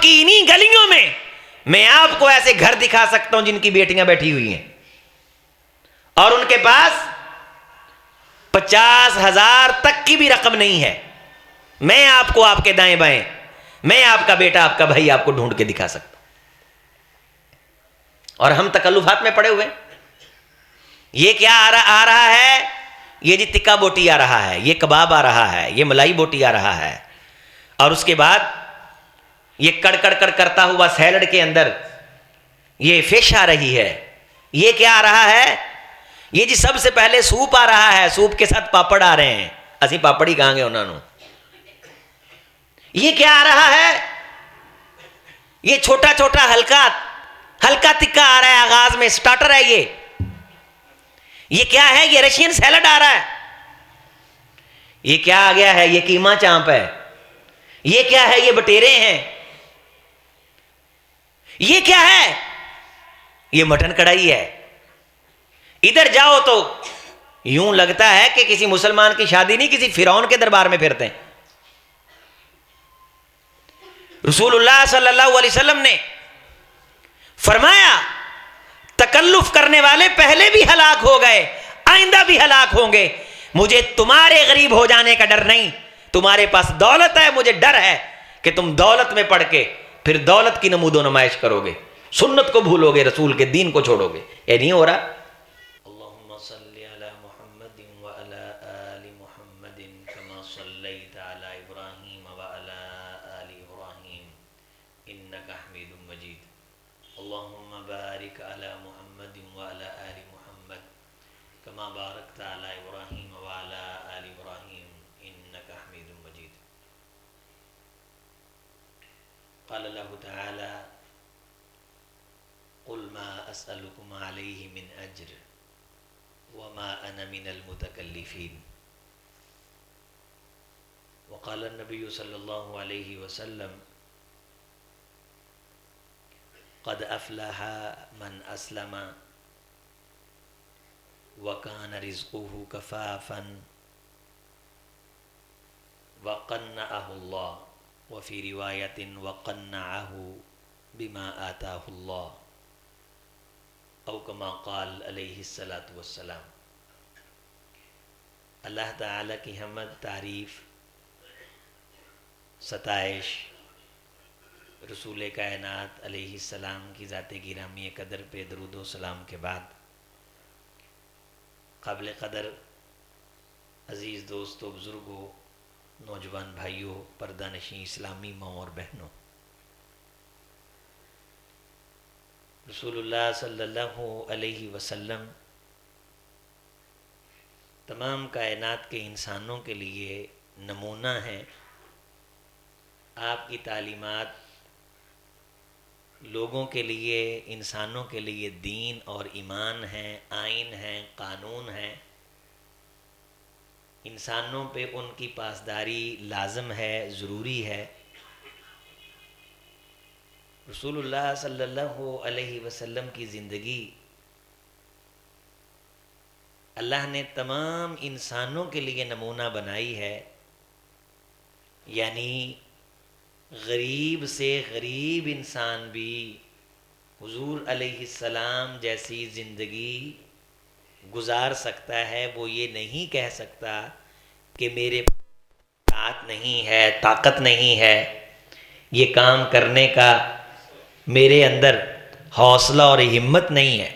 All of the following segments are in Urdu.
کی انہی گلیوں میں آپ کو ایسے گھر دکھا سکتا ہوں جن کی بیٹیاں بیٹھی ہوئی ہیں اور ان کے پاس 50,000 تک کی بھی رقم نہیں ہے. میں آپ کو آپ کے دائیں بائیں، میں آپ کا بیٹا، آپ کا بھائی آپ کو ڈھونڈ کے دکھا سکتا ہوں. اور ہم تکلفات میں پڑے ہوئے. یہ کیا آ رہا ہے؟ یہ جی ٹکا بوٹی آ رہا ہے، یہ کباب آ رہا ہے، یہ ملائی بوٹی آ رہا ہے، اور اس کے بعد یہ کڑ کڑ کڑ کرتا ہوا سیلڈ کے اندر یہ فش آ رہی ہے. یہ کیا آ رہا ہے؟ یہ جی سب سے پہلے سوپ آ رہا ہے، سوپ کے ساتھ پاپڑ آ رہے ہیں. اسی پاپڑ ہی کہاں گے انہوں نے. یہ کیا آ رہا ہے؟ یہ چھوٹا چھوٹا ہلکا تکا آ رہا ہے، آغاز میں سٹارٹر ہے. یہ کیا ہے؟ یہ رشین سیلڈ آ رہا ہے. یہ کیا آ گیا ہے؟ یہ قیمہ چانپ ہے. یہ کیا ہے؟ یہ بٹیرے ہیں. یہ کیا ہے؟ یہ مٹن کڑھائی ہے. ادھر جاؤ تو یوں لگتا ہے کہ کسی مسلمان کی شادی نہیں، کسی فرعون کے دربار میں پھرتے ہیں. رسول اللہ صلی اللہ علیہ وسلم نے فرمایا تکلف کرنے والے پہلے بھی ہلاک ہو گئے، آئندہ بھی ہلاک ہوں گے. مجھے تمہارے غریب ہو جانے کا ڈر نہیں. تمہارے پاس دولت ہے، مجھے ڈر ہے کہ تم دولت میں پڑ کے پھر دولت کی نمود و نمائش کرو گے، سنت کو بھولو گے، رسول کے دین کو چھوڑو گے. یہ نہیں ہو رہا. اللہم صلی علی محمد وعلی آل محمد کما صلیت علی ابراہیم وعلی آل ابراہیم انک حمید مجید. اللہم بارک علی محمد وعلی آل محمد کما بارکت علی ابراہیم وعلی آل ابراہیم انک حمید مجید. قال اللہ تعالی قل ما اسألکم علیہ من اجر وما انا من المتکلفین. وقال النبی صلی اللہ علیہ وسلم قد افلح من اسلم وکان رزقه کفافا وقنعه اللہ وفی روایت وقنعه بما آتاه اللہ او کما قال علیہ الصلاۃ والسلام. اللہ تعالیٰ کی حمد، تعریف، ستائش رسول کائنات علیہ السلام کی ذات گرامی قدر پہ درود و سلام کے بعد، قابل قدر عزیز دوستوں، بزرگوں، نوجوان بھائیوں، پردہ نشین اسلامی ماؤں اور بہنوں، رسول اللہ صلی اللہ علیہ وسلم تمام کائنات کے انسانوں کے لیے نمونہ ہیں. آپ کی تعلیمات لوگوں کے لیے، انسانوں کے لیے دین اور ایمان ہیں، آئین ہیں، قانون ہیں. انسانوں پہ ان کی پاسداری لازم ہے، ضروری ہے. رسول اللہ صلی اللہ علیہ وسلم کی زندگی اللہ نے تمام انسانوں کے لیے نمونہ بنائی ہے. یعنی غریب سے غریب انسان بھی حضور علیہ السلام جیسی زندگی گزار سکتا ہے. وہ یہ نہیں کہہ سکتا کہ میرے پاس نہیں ہے، طاقت نہیں ہے، یہ کام کرنے کا میرے اندر حوصلہ اور ہمت نہیں ہے.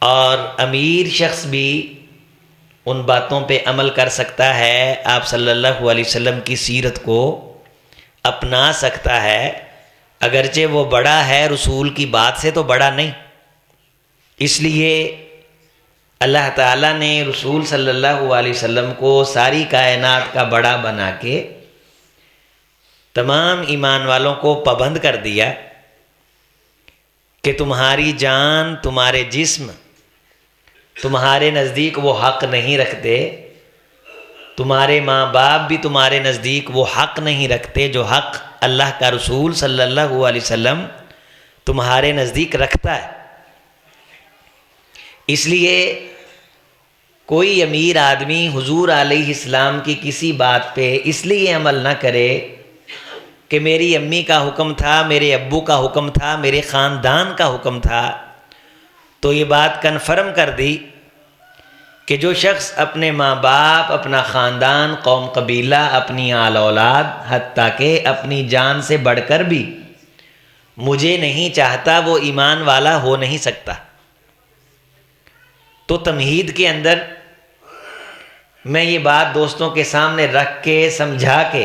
اور امیر شخص بھی ان باتوں پہ عمل کر سکتا ہے، آپ صلی اللہ علیہ وسلم کی سیرت کو اپنا سکتا ہے، اگرچہ وہ بڑا ہے رسول کی بات سے تو بڑا نہیں. اس لیے اللہ تعالیٰ نے رسول صلی اللہ علیہ وسلم کو ساری کائنات کا بڑا بنا کے تمام ایمان والوں کو پابند کر دیا کہ تمہاری جان، تمہارے جسم تمہارے نزدیک وہ حق نہیں رکھتے، تمہارے ماں باپ بھی تمہارے نزدیک وہ حق نہیں رکھتے جو حق اللہ کا رسول صلی اللہ علیہ وسلم تمہارے نزدیک رکھتا ہے. اس لیے کوئی امیر آدمی حضور علیہ السلام کی کسی بات پہ اس لیے عمل نہ کرے کہ میری امی کا حکم تھا، میرے ابو کا حکم تھا، میرے خاندان کا حکم تھا، تو یہ بات کنفرم کر دی کہ جو شخص اپنے ماں باپ، اپنا خاندان، قوم قبیلہ، اپنی آل اولاد، حتیٰ کہ اپنی جان سے بڑھ کر بھی مجھے نہیں چاہتا، وہ ایمان والا ہو نہیں سکتا۔ تو تمہید کے اندر میں یہ بات دوستوں کے سامنے رکھ کے سمجھا کے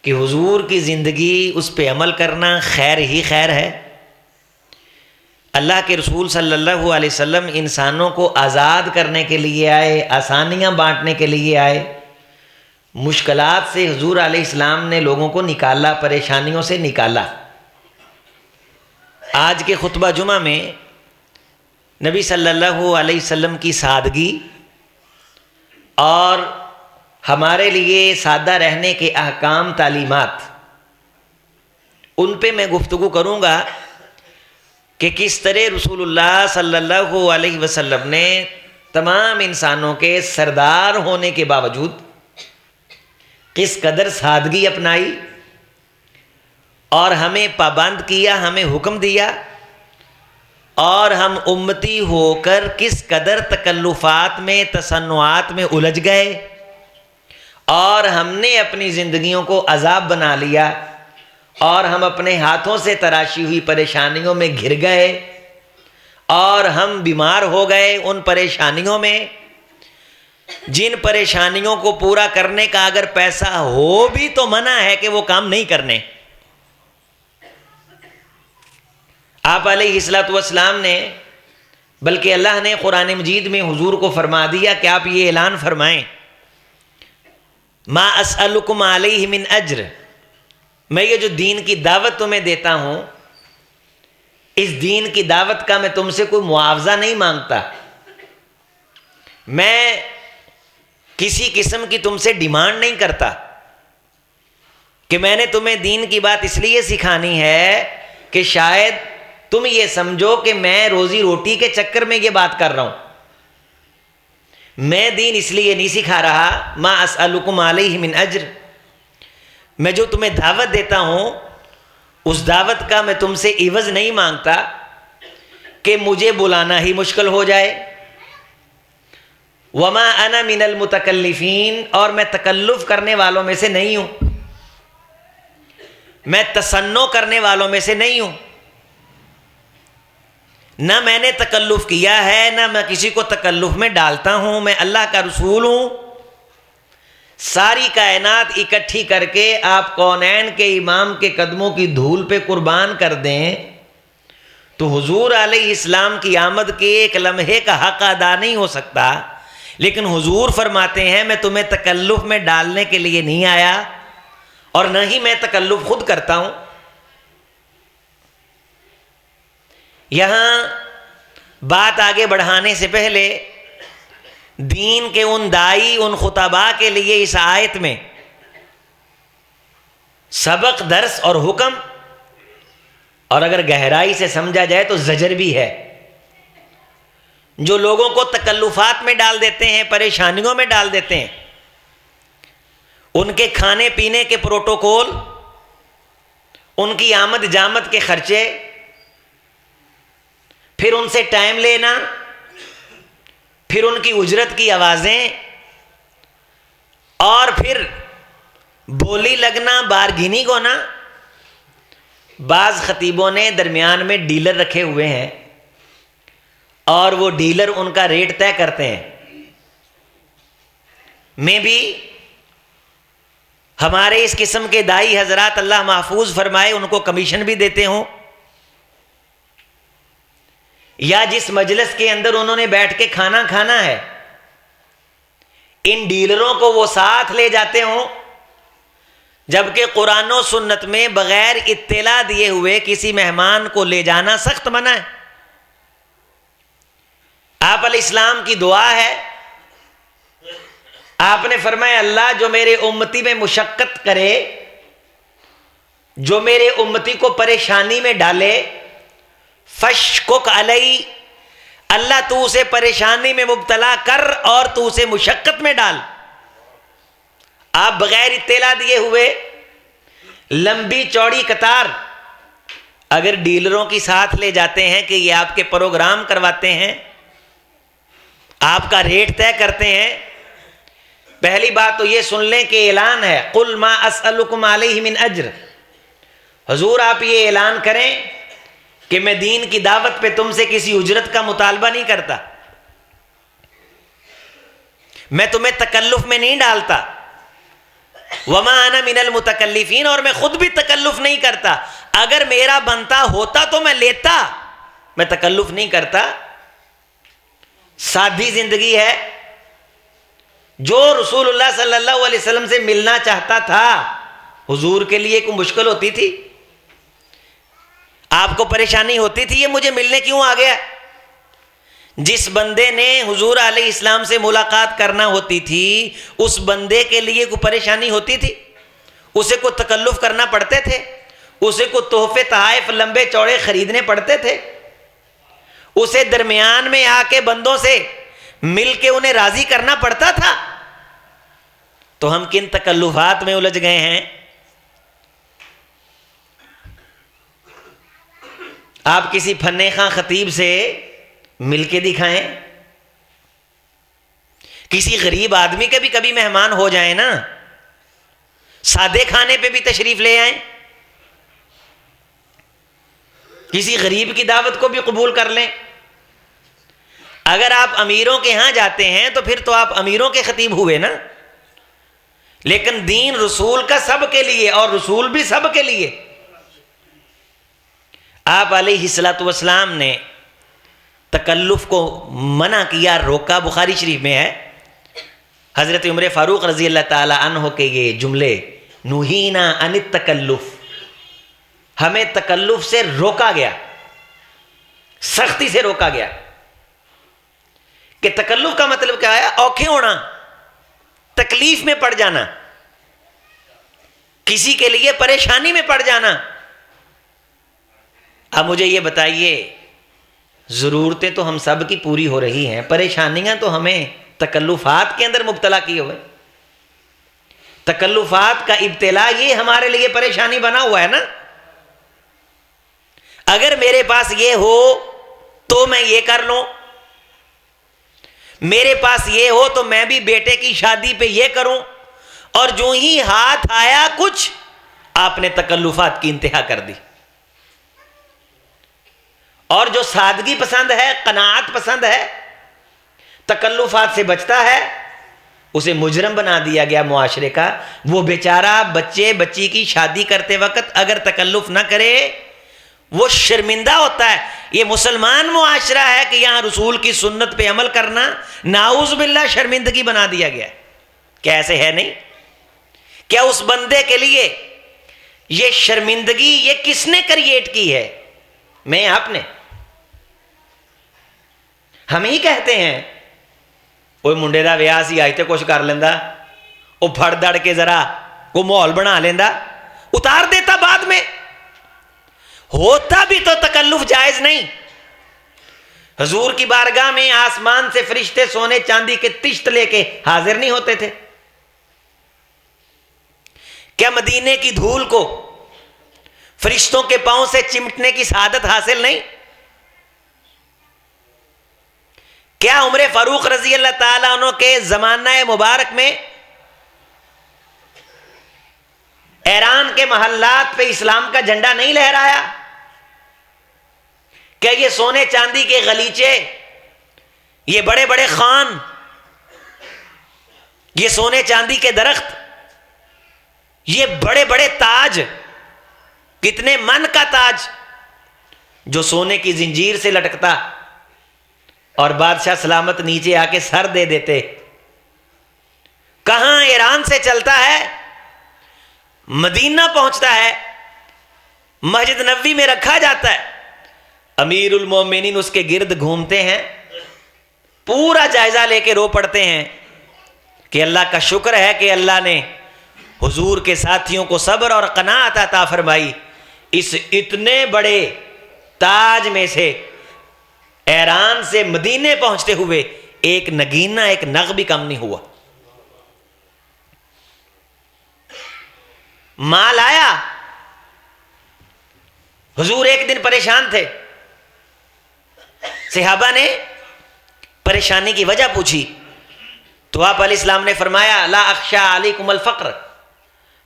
کہ حضور کی زندگی، اس پہ عمل کرنا خیر ہی خیر ہے۔ اللہ کے رسول صلی اللہ علیہ وسلم انسانوں کو آزاد کرنے کے لیے آئے، آسانیاں بانٹنے کے لیے آئے، مشکلات سے حضور علیہ السلام نے لوگوں کو نکالا، پریشانیوں سے نکالا۔ آج کے خطبہ جمعہ میں نبی صلی اللہ علیہ وسلم کی سادگی اور ہمارے لیے سادہ رہنے کے احکام، تعلیمات، ان پہ میں گفتگو کروں گا کہ کس طرح رسول اللہ صلی اللہ علیہ وسلم نے تمام انسانوں کے سردار ہونے کے باوجود کس قدر سادگی اپنائی اور ہمیں پابند کیا، ہمیں حکم دیا، اور ہم امتی ہو کر کس قدر تکلفات میں، تصنعات میں الجھ گئے، اور ہم نے اپنی زندگیوں کو عذاب بنا لیا، اور ہم اپنے ہاتھوں سے تراشی ہوئی پریشانیوں میں گھر گئے، اور ہم بیمار ہو گئے ان پریشانیوں میں جن پریشانیوں کو پورا کرنے کا اگر پیسہ ہو بھی تو منع ہے کہ وہ کام نہیں کرنے۔ آپ علیہ الصلوۃ والسلام نے، بلکہ اللہ نے قرآن مجید میں حضور کو فرما دیا کہ آپ یہ اعلان فرمائیں، ما اسألکم علیہ من اجر، میں یہ جو دین کی دعوت تمہیں دیتا ہوں، اس دین کی دعوت کا میں تم سے کوئی معاوضہ نہیں مانگتا، میں کسی قسم کی تم سے ڈیمانڈ نہیں کرتا کہ میں نے تمہیں دین کی بات اس لیے سکھانی ہے کہ شاید تم یہ سمجھو کہ میں روزی روٹی کے چکر میں یہ بات کر رہا ہوں۔ میں دین اس لیے نہیں سکھا رہا، ما اسألکم علیہ من اجر، میں جو تمہیں دعوت دیتا ہوں اس دعوت کا میں تم سے عوض نہیں مانگتا کہ مجھے بلانا ہی مشکل ہو جائے۔ وما انا من المتکلفین، اور میں تکلف کرنے والوں میں سے نہیں ہوں، میں تصنع کرنے والوں میں سے نہیں ہوں، نہ میں نے تکلف کیا ہے، نہ میں کسی کو تکلف میں ڈالتا ہوں، میں اللہ کا رسول ہوں۔ ساری کائنات اکٹھی کر کے آپ کونین کے امام کے قدموں کی دھول پہ قربان کر دیں تو حضور علیہ السلام کی آمد کے ایک لمحے کا حق ادا نہیں ہو سکتا، لیکن حضور فرماتے ہیں میں تمہیں تکلف میں ڈالنے کے لیے نہیں آیا، اور نہ ہی میں تکلف خود کرتا ہوں۔ یہاں بات آگے بڑھانے سے پہلے دین کے ان دائی، ان خطباء کے لیے اس آیت میں سبق، درس اور حکم، اور اگر گہرائی سے سمجھا جائے تو زجر بھی ہے۔ جو لوگوں کو تکلفات میں ڈال دیتے ہیں، پریشانیوں میں ڈال دیتے ہیں، ان کے کھانے پینے کے پروٹوکول، ان کی آمد جامد کے خرچے، پھر ان سے ٹائم لینا، پھر ان کی اجرت کی آوازیں، اور پھر بولی لگنا، بارگینی ہونا۔ بعض خطیبوں نے درمیان میں ڈیلر رکھے ہوئے ہیں اور وہ ڈیلر ان کا ریٹ طے کرتے ہیں۔ میں بھی ہمارے اس قسم کے دائی حضرات اللہ محفوظ فرمائے ان کو کمیشن بھی دیتے ہوں، یا جس مجلس کے اندر انہوں نے بیٹھ کے کھانا کھانا ہے ان ڈیلروں کو وہ ساتھ لے جاتے ہوں، جبکہ قرآن و سنت میں بغیر اطلاع دیے ہوئے کسی مہمان کو لے جانا سخت منع ہے۔ آپ علیہ السلام کی دعا ہے، آپ نے فرمایا اللہ جو میرے امتی میں مشقت کرے، جو میرے امتی کو پریشانی میں ڈالے، فشکک علی، اللہ تو اسے پریشانی میں مبتلا کر اور تو اسے مشقت میں ڈال۔ آپ بغیر اطلاع دیے ہوئے لمبی چوڑی قطار اگر ڈیلروں کی ساتھ لے جاتے ہیں کہ یہ آپ کے پروگرام کرواتے ہیں، آپ کا ریٹ طے کرتے ہیں، پہلی بات تو یہ سن لیں کہ اعلان ہے قل ما اسألکم علیہ من اجر، حضور آپ یہ اعلان کریں کہ میں دین کی دعوت پہ تم سے کسی اجرت کا مطالبہ نہیں کرتا، میں تمہیں تکلف میں نہیں ڈالتا، وما انا من المتکلفین، اور میں خود بھی تکلف نہیں کرتا، اگر میرا بنتا ہوتا تو میں لیتا، میں تکلف نہیں کرتا۔ سادھی زندگی ہے۔ جو رسول اللہ صلی اللہ علیہ وسلم سے ملنا چاہتا تھا، حضور کے لیے کوئی مشکل ہوتی تھی؟ آپ کو پریشانی ہوتی تھی یہ مجھے ملنے کیوں آ گیا؟ جس بندے نے حضور علیہ السلام سے ملاقات کرنا ہوتی تھی اس بندے کے لیے کوئی پریشانی ہوتی تھی؟ اسے کوئی تکلف کرنا پڑتے تھے؟ اسے کوئی تحفے تحائف لمبے چوڑے خریدنے پڑتے تھے؟ اسے درمیان میں آ کے بندوں سے مل کے انہیں راضی کرنا پڑتا تھا؟ تو ہم کن تکلفات میں الجھ گئے ہیں؟ آپ کسی فنے خواں خطیب سے مل کے دکھائیں، کسی غریب آدمی کے بھی کبھی مہمان ہو جائیں نا، سادے کھانے پہ بھی تشریف لے آئیں، کسی غریب کی دعوت کو بھی قبول کر لیں۔ اگر آپ امیروں کے ہاں جاتے ہیں تو پھر تو آپ امیروں کے خطیب ہوئے نا، لیکن دین رسول کا سب کے لیے اور رسول بھی سب کے لیے۔ آپ علیہ الصلوۃ والسلام نے تکلف کو منع کیا، روکا، بخاری شریف میں ہے، حضرت عمر فاروق رضی اللہ تعالی عنہ کے یہ جملے، نہینا عن التکلف، ہمیں تکلف سے روکا گیا، سختی سے روکا گیا۔ کہ تکلف کا مطلب کیا ہے؟ اوکھے ہونا، تکلیف میں پڑ جانا، کسی کے لیے پریشانی میں پڑ جانا۔ اب مجھے یہ بتائیے، ضرورتیں تو ہم سب کی پوری ہو رہی ہیں، پریشانیاں تو ہمیں تکلفات کے اندر مبتلا کیے ہوئے، تکلفات کا ابتلا یہ ہمارے لیے پریشانی بنا ہوا ہے نا۔ اگر میرے پاس یہ ہو تو میں یہ کر لوں، میرے پاس یہ ہو تو میں بھی بیٹے کی شادی پہ یہ کروں، اور جو ہی ہاتھ آیا کچھ، آپ نے تکلفات کی انتہا کر دی۔ اور جو سادگی پسند ہے، قناعت پسند ہے، تکلفات سے بچتا ہے، اسے مجرم بنا دیا گیا معاشرے کا۔ وہ بیچارہ بچے بچی کی شادی کرتے وقت اگر تکلف نہ کرے وہ شرمندہ ہوتا ہے۔ یہ مسلمان معاشرہ ہے کہ یہاں رسول کی سنت پہ عمل کرنا نعوذ باللہ شرمندگی بنا دیا گیا۔ کیا ایسے ہے نہیں؟ کیا اس بندے کے لیے یہ شرمندگی یہ کس نے کریٹ کی ہے؟ میں، آپ نے؟ ہم ہی کہتے ہیں کوئی منڈے دا ویاہ سی آئی تے کچھ کر لیندہ، وہ پھڑ دڑ کے ذرا کو ماحول بنا لیندہ، اتار دیتا بعد میں۔ ہوتا بھی تو تکلف جائز نہیں۔ حضور کی بارگاہ میں آسمان سے فرشتے سونے چاندی کے تشت لے کے حاضر نہیں ہوتے تھے؟ کیا مدینے کی دھول کو فرشتوں کے پاؤں سے چمٹنے کی سعادت حاصل نہیں؟ کیا عمر فاروق رضی اللہ تعالیٰ عنہ کے زمانہ مبارک میں ایران کے محلات پہ اسلام کا جھنڈا نہیں لہرایا؟ کیا یہ سونے چاندی کے غلیچے، یہ بڑے بڑے خان، یہ سونے چاندی کے درخت، یہ بڑے بڑے تاج، کتنے من کا تاج جو سونے کی زنجیر سے لٹکتا اور بادشاہ سلامت نیچے آ کے سر دے دیتے، کہاں ایران سے چلتا ہے، مدینہ پہنچتا ہے، مسجد نبوی میں رکھا جاتا ہے، امیر المومنین اس کے گرد گھومتے ہیں، پورا جائزہ لے کے رو پڑتے ہیں کہ اللہ کا شکر ہے کہ اللہ نے حضور کے ساتھیوں کو صبر اور قناعت عطا فرمائی، اس اتنے بڑے تاج میں سے ایران سے مدینے پہنچتے ہوئے ایک نگینہ، ایک نغ بھی کم نہیں ہوا۔ مال آیا حضور ایک دن پریشان تھے، صحابہ نے پریشانی کی وجہ پوچھی تو آپ علیہ السلام نے فرمایا لا اخشى علیکم الفقر،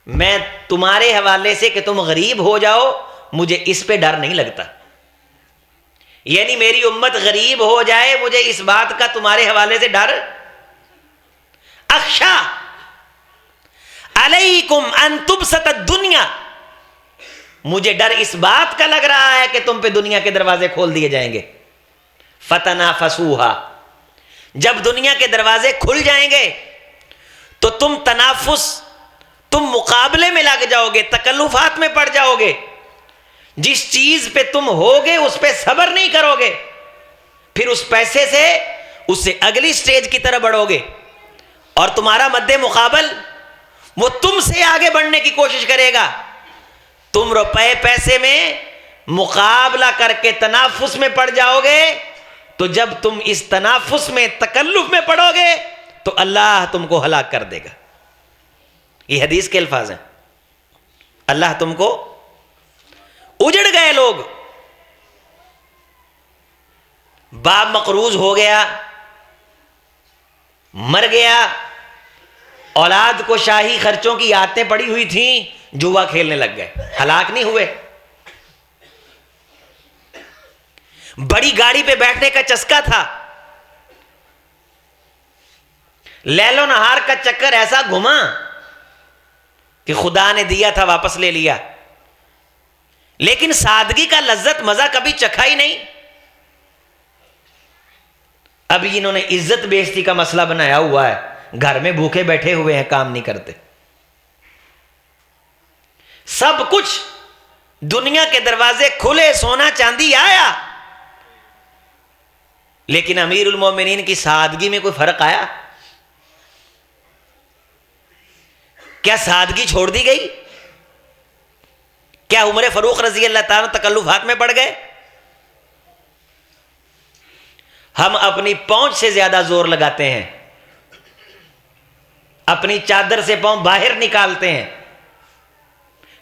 میں تمہارے حوالے سے کہ تم غریب ہو جاؤ مجھے اس پہ ڈر نہیں لگتا، یعنی میری امت غریب ہو جائے مجھے اس بات کا تمہارے حوالے سے ڈر، اخشى علیکم ان تبسط الدنیا، مجھے ڈر اس بات کا لگ رہا ہے کہ تم پہ دنیا کے دروازے کھول دیے جائیں گے، فتنافسوها، جب دنیا کے دروازے کھل جائیں گے تو تم تنافس، تم مقابلے میں لگ جاؤ گے، تکلفات میں پڑ جاؤ گے، جس چیز پہ تم ہوگے اس پہ صبر نہیں کرو گے، پھر اس پیسے سے اس سے اگلی سٹیج کی طرف بڑھو گے، اور تمہارا مد مقابل وہ تم سے آگے بڑھنے کی کوشش کرے گا، تم روپے پیسے میں مقابلہ کر کے تنافس میں پڑ جاؤ گے، تو جب تم اس تنافس میں تکلف میں پڑو گے تو اللہ تم کو ہلاک کر دے گا۔ یہ حدیث کے الفاظ ہیں، اللہ تم کو، اجڑ گئے لوگ، باپ مقروض ہو گیا، مر گیا، اولاد کو شاہی خرچوں کی عادتیں پڑی ہوئی تھیں، جوا کھیلنے لگ گئے، ہلاک نہیں ہوئے، بڑی گاڑی پہ بیٹھنے کا چسکا تھا، لیل و نہار کا چکر ایسا گھما کہ خدا نے دیا تھا واپس لے لیا، لیکن سادگی کا لذت مزہ کبھی چکھا ہی نہیں۔ اب انہوں نے عزت بیزتی کا مسئلہ بنایا ہوا ہے، گھر میں بھوکے بیٹھے ہوئے ہیں، کام نہیں کرتے، سب کچھ دنیا کے دروازے کھلے، سونا چاندی آیا، لیکن امیر المومنین کی سادگی میں کوئی فرق آیا؟ کیا سادگی چھوڑ دی گئی؟ کیا عمر فاروق رضی اللہ تعالیٰ تکلفات میں پڑ گئے؟ ہم اپنی پہنچ سے زیادہ زور لگاتے ہیں، اپنی چادر سے پاؤں باہر نکالتے ہیں،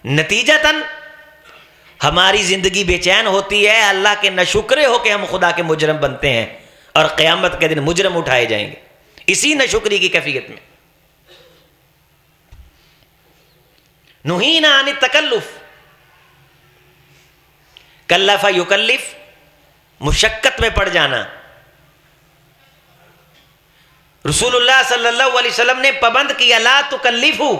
نتیجتاً ہماری زندگی بے چین ہوتی ہے، اللہ کے نشکرے ہو کہ ہم خدا کے مجرم بنتے ہیں، اور قیامت کے دن مجرم اٹھائے جائیں گے اسی نشکری کی کیفیت میں۔ نہینا عن التکلف، کلف یکلف، مشقت میں پڑ جانا۔ رسول اللہ صلی اللہ علیہ وسلم نے پابند کیا لا تکلفو،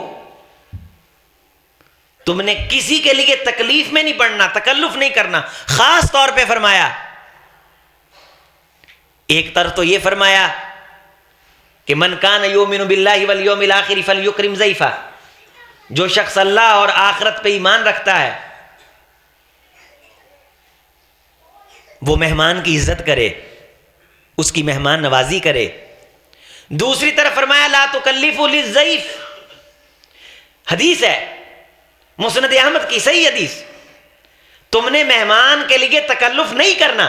تم نے کسی کے لیے تکلیف میں نہیں پڑنا، تکلف نہیں کرنا۔ خاص طور پہ فرمایا، ایک طرف تو یہ فرمایا کہ من کان یؤمن باللہ والیوم الآخر فلیکرم ضیفہ، جو شخص اللہ اور آخرت پہ ایمان رکھتا ہے وہ مہمان کی عزت کرے، اس کی مہمان نوازی کرے۔ دوسری طرف فرمایا لا تکلفوا للضیف، حدیث ہے مسند احمد کی صحیح حدیث، تم نے مہمان کے لیے تکلف نہیں کرنا،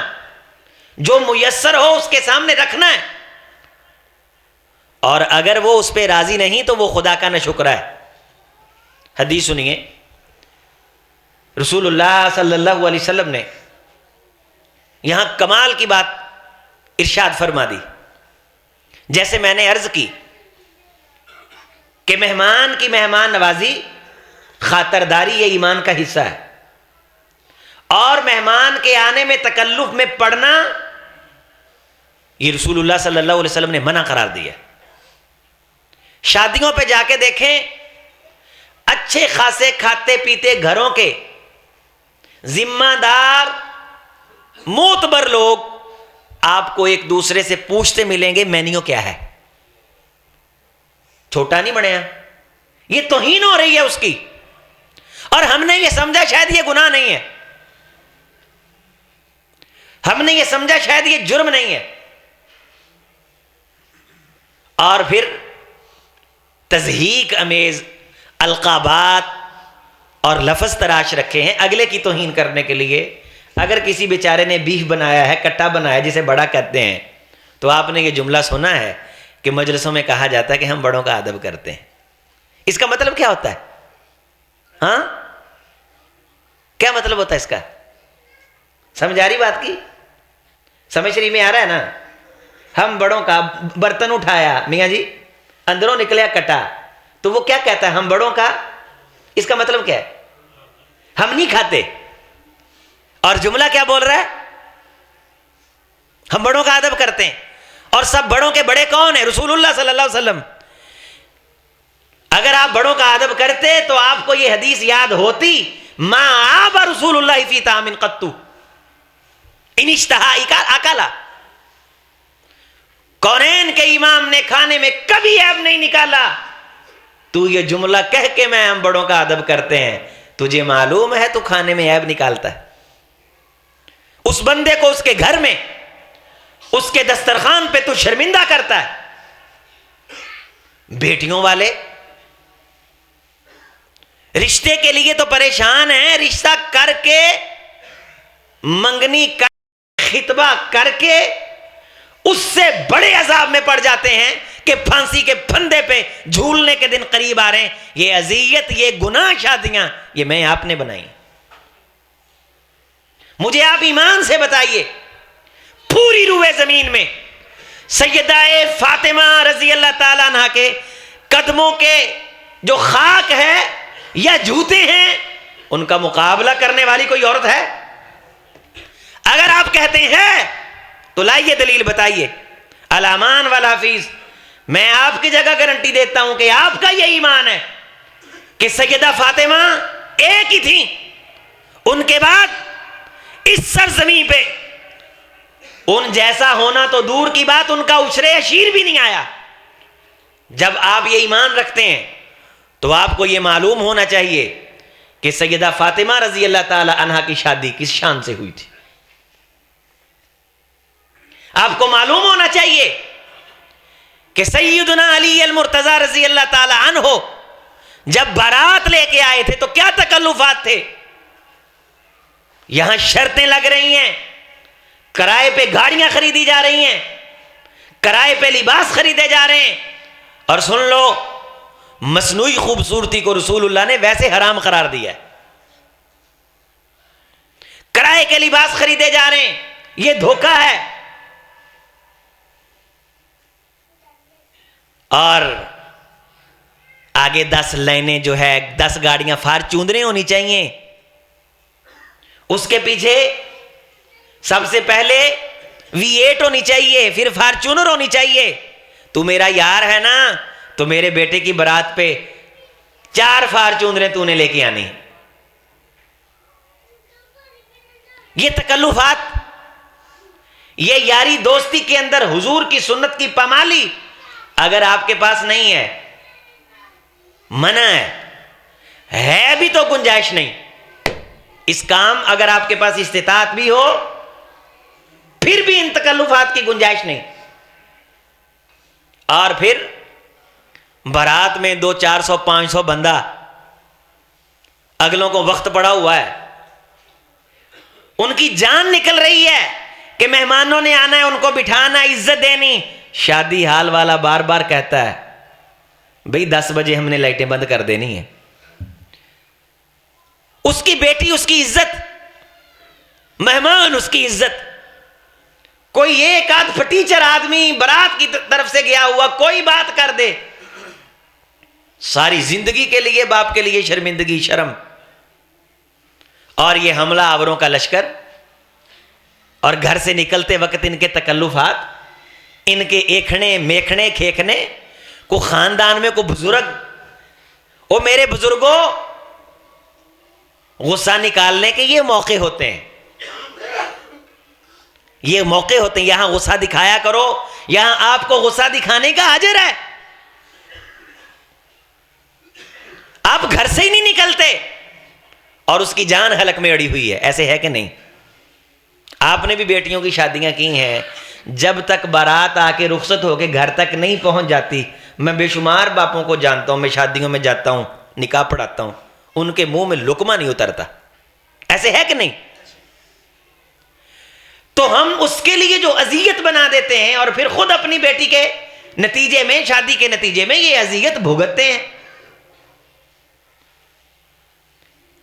جو میسر ہو اس کے سامنے رکھنا ہے، اور اگر وہ اس پہ راضی نہیں تو وہ خدا کا ناشکرا ہے۔ حدیث سنیے، رسول اللہ صلی اللہ علیہ وسلم نے یہاں کمال کی بات ارشاد فرما دی، جیسے میں نے عرض کی کہ مہمان کی مہمان نوازی، خاطرداری یہ ایمان کا حصہ ہے، اور مہمان کے آنے میں تکلف میں پڑنا یہ رسول اللہ صلی اللہ علیہ وسلم نے منع قرار دیا۔ شادیوں پہ جا کے دیکھیں، اچھے خاصے کھاتے پیتے گھروں کے ذمہ دار معتبر لوگ آپ کو ایک دوسرے سے پوچھتے ملیں گے مینیو کیا ہے، چھوٹا نہیں بنیا، یہ توہین ہو رہی ہے اس کی، اور ہم نے یہ سمجھا شاید یہ گناہ نہیں ہے، ہم نے یہ سمجھا شاید یہ جرم نہیں ہے، اور پھر تضحیک امیز القابات اور لفظ تراش رکھے ہیں اگلے کی توہین کرنے کے لیے۔ اگر کسی بیچارے نے بیف بنایا ہے، کٹا بنایا جسے بڑا کہتے ہیں، تو آپ نے یہ جملہ سنا ہے کہ مجلسوں میں کہا جاتا ہے کہ ہم بڑوں کا ادب کرتے ہیں۔ اس کا مطلب کیا ہوتا ہے؟ ہاں، کیا مطلب ہوتا ہے اس کا؟ سمجھ آ رہی بات کی؟ سمجھ شریف میں آ رہا ہے نا؟ ہم بڑوں کا برتن اٹھایا میاں جی، اندروں نکلیا کٹا، تو وہ کیا کہتا ہے؟ ہم بڑوں کا، اس کا مطلب کیا ہے؟ ہم نہیں کھاتے. اور جملہ کیا بول رہا ہے؟ ہم بڑوں کا ادب کرتے ہیں. اور سب بڑوں کے بڑے کون ہیں؟ رسول اللہ صلی اللہ علیہ وسلم. اگر آپ بڑوں کا ادب کرتے تو آپ کو یہ حدیث یاد ہوتی، ما آب رسول اللہ فی طعام قط ان اشتہا اکلا. کونین کے امام نے کھانے میں کبھی عیب نہیں نکالا. تو یہ جملہ کہہ کے میں ہم بڑوں کا ادب کرتے ہیں، تجھے معلوم ہے تو کھانے میں عیب نکالتا ہے. اس بندے کو اس کے گھر میں، اس کے دسترخوان پہ تو شرمندہ کرتا ہے. بیٹیوں والے رشتے کے لیے تو پریشان ہیں، رشتہ کر کے، منگنی کر، خطبہ کر کے اس سے بڑے عذاب میں پڑ جاتے ہیں کہ پھانسی کے پھندے پہ جھولنے کے دن قریب آ رہے ہیں. یہ اذیت، یہ گناہ شادیاں، یہ میں آپ نے بنائی. مجھے آپ ایمان سے بتائیے، پوری روئے زمین میں سیدہ فاطمہ رضی اللہ تعالیٰ عنہ کے قدموں کے جو خاک ہے یا جوتے ہیں، ان کا مقابلہ کرنے والی کوئی عورت ہے؟ اگر آپ کہتے ہیں تو لائیے دلیل بتائیے. الامان والحفیظ، میں آپ کی جگہ گارنٹی دیتا ہوں کہ آپ کا یہ ایمان ہے کہ سیدہ فاطمہ ایک ہی تھیں. ان کے بعد اس سرزمین پہ ان جیسا ہونا تو دور کی بات، ان کا عشر عشیر بھی نہیں آیا. جب آپ یہ ایمان رکھتے ہیں تو آپ کو یہ معلوم ہونا چاہیے کہ سیدہ فاطمہ رضی اللہ تعالی عنہا کی شادی کس شان سے ہوئی تھی. آپ کو معلوم ہونا چاہیے کہ سیدنا علی المرتضی رضی اللہ تعالی عنہ جب بارات لے کے آئے تھے تو کیا تکلفات تھے. یہاں شرطیں لگ رہی ہیں، کرائے پہ گاڑیاں خریدی جا رہی ہیں، کرائے پہ لباس خریدے جا رہے ہیں. اور سن لو، مصنوعی خوبصورتی کو رسول اللہ نے ویسے حرام قرار دیا ہے. کرائے کے لباس خریدے جا رہے ہیں، یہ دھوکہ ہے. اور آگے 10 لائنیں جو ہے، 10 گاڑیاں فارچونریں ہونی چاہیے. اس کے پیچھے سب سے پہلے V8 ہونی چاہیے، پھر فارچونر ہونی چاہیے. تو میرا یار ہے نا، تو میرے بیٹے کی برات پہ 4 فارچونریں تو نے لے کے آنی. یہ تکلفات، یہ یاری دوستی کے اندر حضور کی سنت کی پامالی اگر آپ کے پاس نہیں ہے، منع ہے بھی تو گنجائش نہیں. اس کام اگر آپ کے پاس استطاعت بھی ہو پھر بھی ان تکلفات کی گنجائش نہیں. اور پھر بارات میں 200 400 500 بندہ، اگلوں کو وقت پڑا ہوا ہے، ان کی جان نکل رہی ہے کہ مہمانوں نے آنا ہے، ان کو بٹھانا، عزت دینی. شادی حال والا بار بار کہتا ہے بھئی 10 بجے ہم نے لائٹیں بند کر دینی ہے. اس کی بیٹی، اس کی عزت، مہمان اس کی عزت. کوئی ایک آدھ پٹیچر آدمی برات کی طرف سے گیا ہوا کوئی بات کر دے، ساری زندگی کے لیے باپ کے لیے شرمندگی، شرم. اور یہ حملہ آوروں کا لشکر، اور گھر سے نکلتے وقت ان کے تکلفات، ان کے ایکھنے میکھنے کھیکھنے. کو خاندان میں کو بزرگ، او میرے بزرگوں، غصہ نکالنے کے یہ موقع ہوتے ہیں، یہ موقع ہوتے ہیں. یہاں غصہ دکھایا کرو، یہاں آپ کو غصہ دکھانے کا اجر ہے. آپ گھر سے ہی نہیں نکلتے اور اس کی جان حلق میں اڑی ہوئی ہے. ایسے ہے کہ نہیں؟ آپ نے بھی بیٹیوں کی شادیاں کی ہیں، جب تک بارات آ کے رخصت ہو کے گھر تک نہیں پہنچ جاتی. میں بے شمار باپوں کو جانتا ہوں، میں شادیوں میں جاتا ہوں، نکاح پڑھاتا ہوں، ان کے منہ میں لقمہ نہیں اترتا. ایسے ہے کہ نہیں؟ تو ہم اس کے لیے جو اذیت بنا دیتے ہیں اور پھر خود اپنی بیٹی کے نتیجے میں، شادی کے نتیجے میں یہ اذیت بھگتتے ہیں.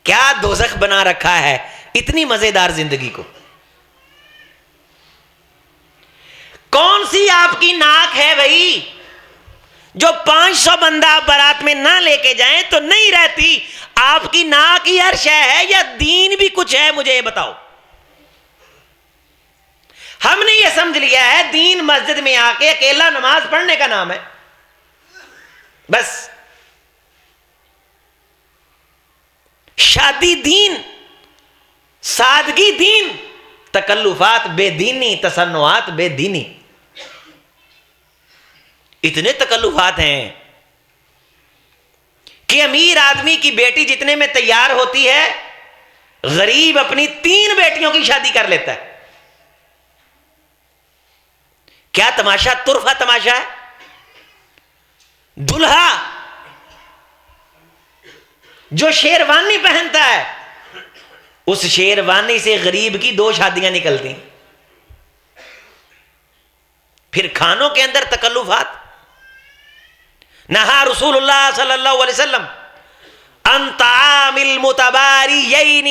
کیا دوزخ بنا رکھا ہے اتنی مزیدار زندگی کو. کون سی آپ کی ناک ہے بھائی جو 500 بندہ آپ بارات میں نہ لے کے جائیں تو نہیں رہتی؟ آپ کی ناک ہی ہر شے ہے یا دین بھی کچھ ہے؟ مجھے یہ بتاؤ. ہم نے یہ سمجھ لیا ہے دین مسجد میں آ کے اکیلا نماز پڑھنے کا نام ہے بس. شادی دین، سادگی دین، تکلفات بے دینی، تصنعات بے دینی. اتنے تکلفات ہیں کہ امیر آدمی کی بیٹی جتنے میں تیار ہوتی ہے غریب اپنی 3 بیٹیوں کی شادی کر لیتا ہے. کیا تماشا، طرفہ تماشا ہے. دلہا جو شیروانی پہنتا ہے اس شیروانی سے غریب کی 2 شادیاں نکلتی. پھر کھانوں کے اندر تکلفات. نہا رسول اللہ صلی اللہ علیہ وسلم ان طعام المتباریین.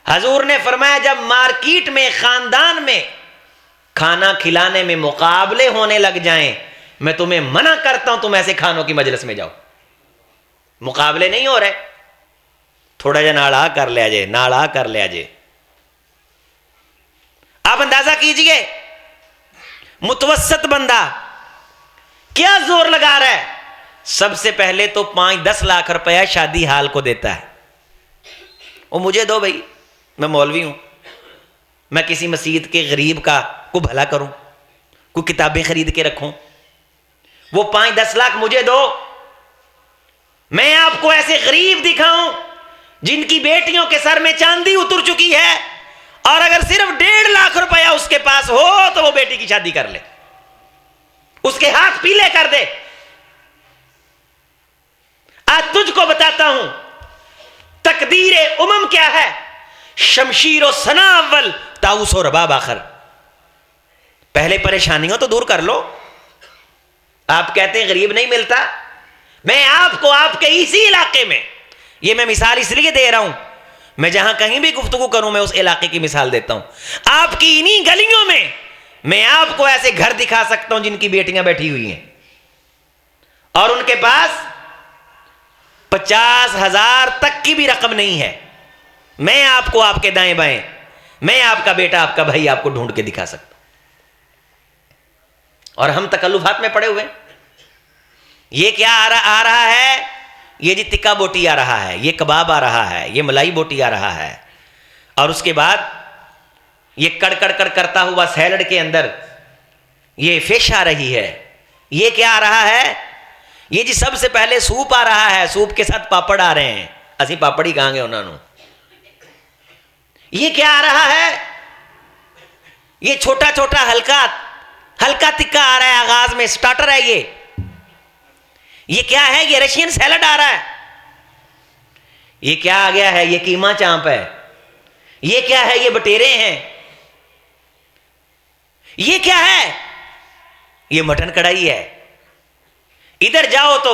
حضور نے فرمایا جب مارکیٹ میں، خاندان میں کھانا کھلانے میں مقابلے ہونے لگ جائیں، میں تمہیں منع کرتا ہوں تم ایسے کھانوں کی مجلس میں جاؤ. مقابلے نہیں ہو رہے، تھوڑا جا ناڑا کر لیا جائے، ناڑا کر لیا جائے. آپ اندازہ کیجئے متوسط بندہ کیا زور لگا رہا ہے. سب سے پہلے تو 5-10 لاکھ روپیہ شادی حال کو دیتا ہے. وہ مجھے دو بھائی، میں مولوی ہوں، میں کسی مسجد کے غریب کو بھلا کروں، کوئی کتابیں خرید کے رکھوں. وہ 5-10 لاکھ مجھے دو، میں آپ کو ایسے غریب دکھاؤں جن کی بیٹیوں کے سر میں چاندی اتر چکی ہے، اور اگر صرف 1.5 لاکھ روپیہ اس کے پاس ہو تو وہ بیٹی کی شادی کر لے، اس کے ہاتھ پیلے کر دے. آج تجھ کو بتاتا ہوں تقدیر امم کیا ہے. شمشیر و ثنا اول، طاؤس و رباب آخر. پہلے پریشانیوں تو دور کر لو. آپ کہتے ہیں غریب نہیں ملتا، میں آپ کو آپ کے اسی علاقے میں، یہ میں مثال اس لیے دے رہا ہوں، میں جہاں کہیں بھی گفتگو کروں میں اس علاقے کی مثال دیتا ہوں. آپ کی انہی گلیوں میں آپ کو ایسے گھر دکھا سکتا ہوں جن کی بیٹیاں بیٹھی ہوئی ہیں اور ان کے پاس 50,000 تک کی بھی رقم نہیں ہے. میں آپ کو آپ کے دائیں بائیں، میں آپ کا بیٹا، آپ کا بھائی آپ کو ڈھونڈ کے دکھا سکتا ہوں. اور ہم تکلفات میں پڑے ہوئے. یہ کیا آ رہا ہے؟ یہ جی ٹکا بوٹی آ رہا ہے، یہ کباب آ رہا ہے، یہ ملائی بوٹی آ رہا ہے، اور اس کے بعد یہ کڑ کڑ کڑ کرتا ہوا سیلڈ کے اندر یہ فش آ رہی ہے. یہ کیا آ رہا ہے؟ یہ جی سب سے پہلے سوپ آ رہا ہے، سوپ کے ساتھ پاپڑ آ رہے ہیں. اسی پاپڑ ہی کہاں گے انہوں نے. یہ کیا آ رہا ہے؟ یہ چھوٹا چھوٹا ہلکا تکا آ رہا ہے، آغاز میں سٹارٹر ہے. یہ کیا ہے؟ یہ رشین سیلڈ آ رہا ہے. یہ کیا آ گیا ہے؟ یہ قیمہ چانپ ہے. یہ کیا ہے؟ یہ بٹیرے ہیں. یہ کیا ہے؟ یہ مٹن کڑھائی ہے. ادھر جاؤ تو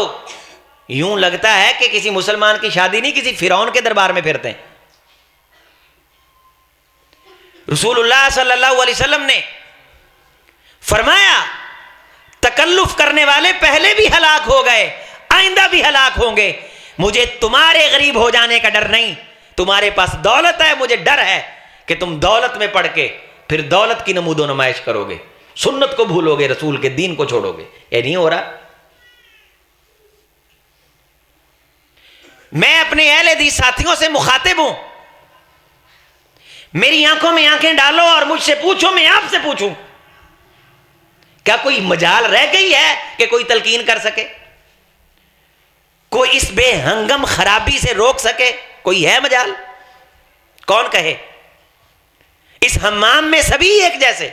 یوں لگتا ہے کہ کسی مسلمان کی شادی نہیں، کسی فرعون کے دربار میں پھرتے ہیں. رسول اللہ صلی اللہ علیہ وسلم نے فرمایا تکلف کرنے والے پہلے بھی ہلاک ہو گئے، آئندہ بھی ہلاک ہوں گے. مجھے تمہارے غریب ہو جانے کا ڈر نہیں. تمہارے پاس دولت ہے، مجھے ڈر ہے کہ تم دولت میں پڑ کے پھر دولت کی نمود و نمائش کرو گے، سنت کو بھولو گے، رسول کے دین کو چھوڑو گے. یہ نہیں ہو رہا. میں اپنے اہل حدیث ساتھیوں سے مخاطب ہوں. میری آنکھوں میں آنکھیں ڈالو اور مجھ سے پوچھو، میں آپ سے پوچھوں، کیا کوئی مجال رہ گئی ہے کہ کوئی تلقین کر سکے، کوئی اس بے ہنگم خرابی سے روک سکے؟ کوئی ہے مجال؟ کون کہے؟ اس حمام میں سبھی ایک جیسے.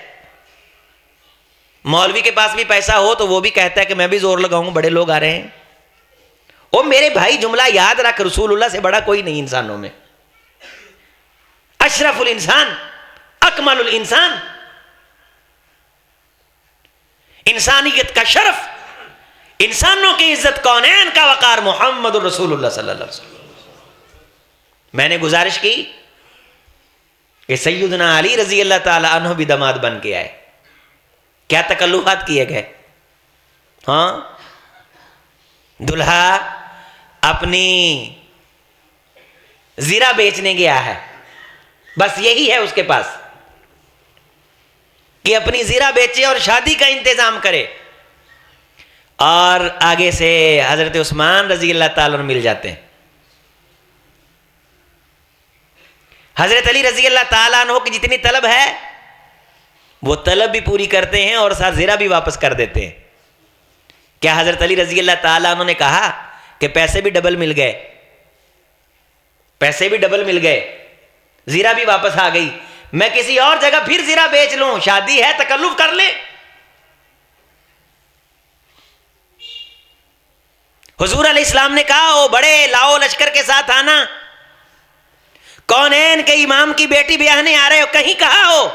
مولوی کے پاس بھی پیسہ ہو تو وہ بھی کہتا ہے کہ میں بھی زور لگاؤں، بڑے لوگ آ رہے ہیں. او میرے بھائی جملہ یاد رکھ، رسول اللہ سے بڑا کوئی نہیں انسانوں میں. اشرف الانسان، اکمل الانسان، انسانیت کا شرف، انسانوں کی عزت، کونین کا وقار، محمد الرسول اللہ صلی اللہ علیہ وسلم. میں نے گزارش کی کہ سیدنا علی رضی اللہ تعالی عنہ بھی داماد بن کے آئے. کیا تکلفات کیے گئے؟ ہاں، دلہا اپنی زیرہ بیچنے گیا ہے، بس یہی ہے اس کے پاس کہ اپنی زیرہ بیچے اور شادی کا انتظام کرے، اور آگے سے حضرت عثمان رضی اللہ تعالیٰ عنہ مل جاتے ہیں. حضرت علی رضی اللہ تعالیٰ عنہ کی جتنی طلب ہے وہ طلب بھی پوری کرتے ہیں اور ساتھ زیرہ بھی واپس کر دیتے ہیں. کیا حضرت علی رضی اللہ تعالیٰ عنہ نے کہا کہ پیسے بھی ڈبل مل گئے، پیسے بھی ڈبل مل گئے، زیرہ بھی واپس آ گئی، میں کسی اور جگہ پھر زیرہ بیچ لوں، شادی ہے تکلف کر لیں؟ حضور علیہ السلام نے کہا او بڑے لاؤ لشکر کے ساتھ آنا، کونین کے امام کی بیٹی بیاہنے آ رہے ہو، کہیں کہا ہو؟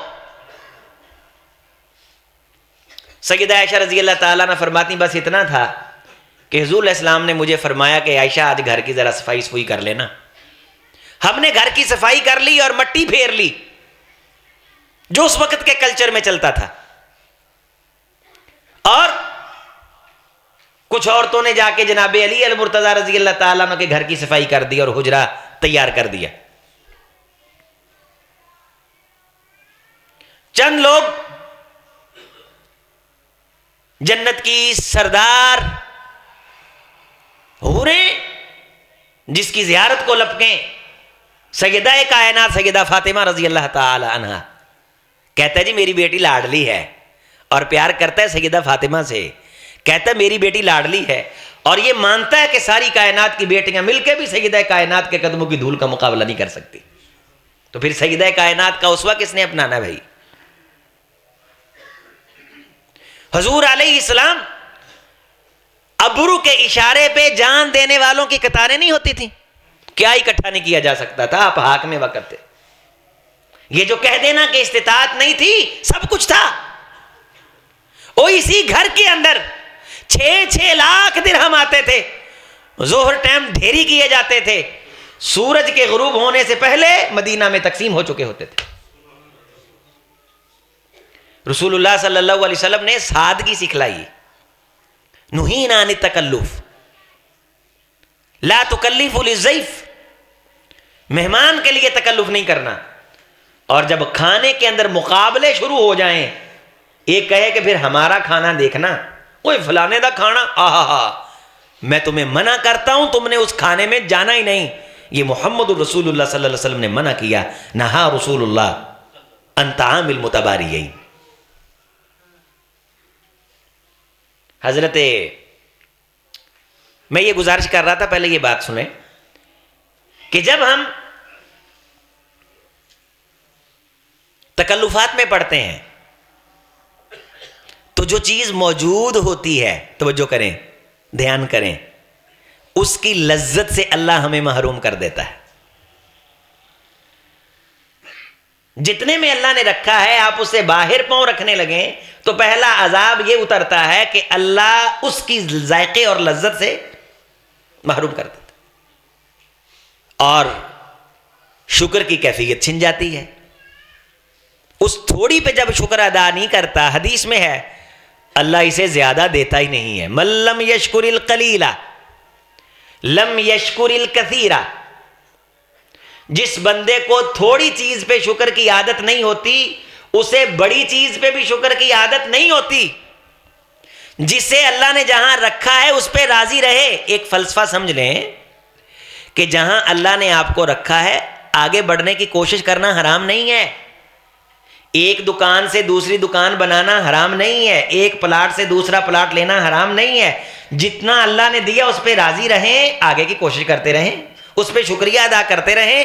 سیدہ عائشہ رضی اللہ تعالیٰ عنہ فرماتی بس اتنا تھا کہ حضور علیہ السلام نے مجھے فرمایا کہ عائشہ آج گھر کی ذرا صفائی کر لینا. ہم نے گھر کی صفائی کر لی اور مٹی پھیر لی جو اس وقت کے کلچر میں چلتا تھا، اور کچھ عورتوں نے جا کے جناب علی المرتضیٰ رضی اللہ تعالیٰ عنہ کے گھر کی صفائی کر دی اور حجرہ تیار کر دیا. چند لوگ جنت کی سردار حوریں جس کی زیارت کو لپکیں، سیدہ کائنات سیدہ فاطمہ رضی اللہ تعالی عنہ، کہتا ہے جی میری بیٹی لاڈلی ہے، اور پیار کرتا ہے سیدہ فاطمہ سے، کہتا ہے میری بیٹی لاڈلی ہے، اور یہ مانتا ہے کہ ساری کائنات کی بیٹیاں مل کے بھی سیدہ کائنات کے قدموں کی دھول کا مقابلہ نہیں کر سکتی. تو پھر سیدہ کائنات کا اسوہ کس نے اپنانا بھائی؟ حضور علیہ السلام ابرو کے اشارے پہ جان دینے والوں کی قطاریں نہیں ہوتی تھیں، کیا اکٹھا نہیں کیا جا سکتا تھا؟ آپ حاکم وقت تھے، یہ جو کہہ دینا کہ استطاعت نہیں تھی، سب کچھ تھا. وہ اسی گھر کے اندر 6 لاکھ درہم آتے تھے، ظہر ٹائم ڈھیری کیے جاتے تھے، سورج کے غروب ہونے سے پہلے مدینہ میں تقسیم ہو چکے ہوتے تھے. رسول اللہ صلی اللہ علیہ وسلم نے سادگی سکھلائی، نہینا عن التکلف، لا تکلف للضیف، مہمان کے لیے تکلف نہیں کرنا. اور جب کھانے کے اندر مقابلے شروع ہو جائیں، ایک کہے کہ پھر ہمارا کھانا دیکھنا، کوئی فلانے دا کھانا آہا میں تمہیں منع کرتا ہوں، تم نے اس کھانے میں جانا ہی نہیں. یہ محمد رسول اللہ صلی اللہ علیہ وسلم نے منع کیا، نہا رسول اللہ ان طعام المتباریین. حضرت میں یہ گزارش کر رہا تھا، پہلے یہ بات سنیں کہ جب ہم تکلفات میں پڑھتے ہیں تو جو چیز موجود ہوتی ہے، توجہ کریں، دھیان کریں، اس کی لذت سے اللہ ہمیں محروم کر دیتا ہے. جتنے میں اللہ نے رکھا ہے آپ اسے باہر پاؤں رکھنے لگیں تو پہلا عذاب یہ اترتا ہے کہ اللہ اس کی ذائقے اور لذت سے محروم کر دیتا اور شکر کی کیفیت چھن جاتی ہے. اس تھوڑی پہ جب شکر ادا نہیں کرتا، حدیث میں ہے اللہ اسے زیادہ دیتا ہی نہیں ہے. من لم یشکر القلیل لم یشکر الکثیر، جس بندے کو تھوڑی چیز پہ شکر کی عادت نہیں ہوتی اسے بڑی چیز پہ بھی شکر کی عادت نہیں ہوتی. جسے اللہ نے جہاں رکھا ہے اس پہ راضی رہے. ایک فلسفہ سمجھ لیں کہ جہاں اللہ نے آپ کو رکھا ہے آگے بڑھنے کی کوشش کرنا حرام نہیں ہے، ایک دکان سے دوسری دکان بنانا حرام نہیں ہے، ایک پلاٹ سے دوسرا پلاٹ لینا حرام نہیں ہے. جتنا اللہ نے دیا اس پہ راضی رہیں، آگے کی کوشش کرتے رہیں، اس پہ شکریہ ادا کرتے رہیں،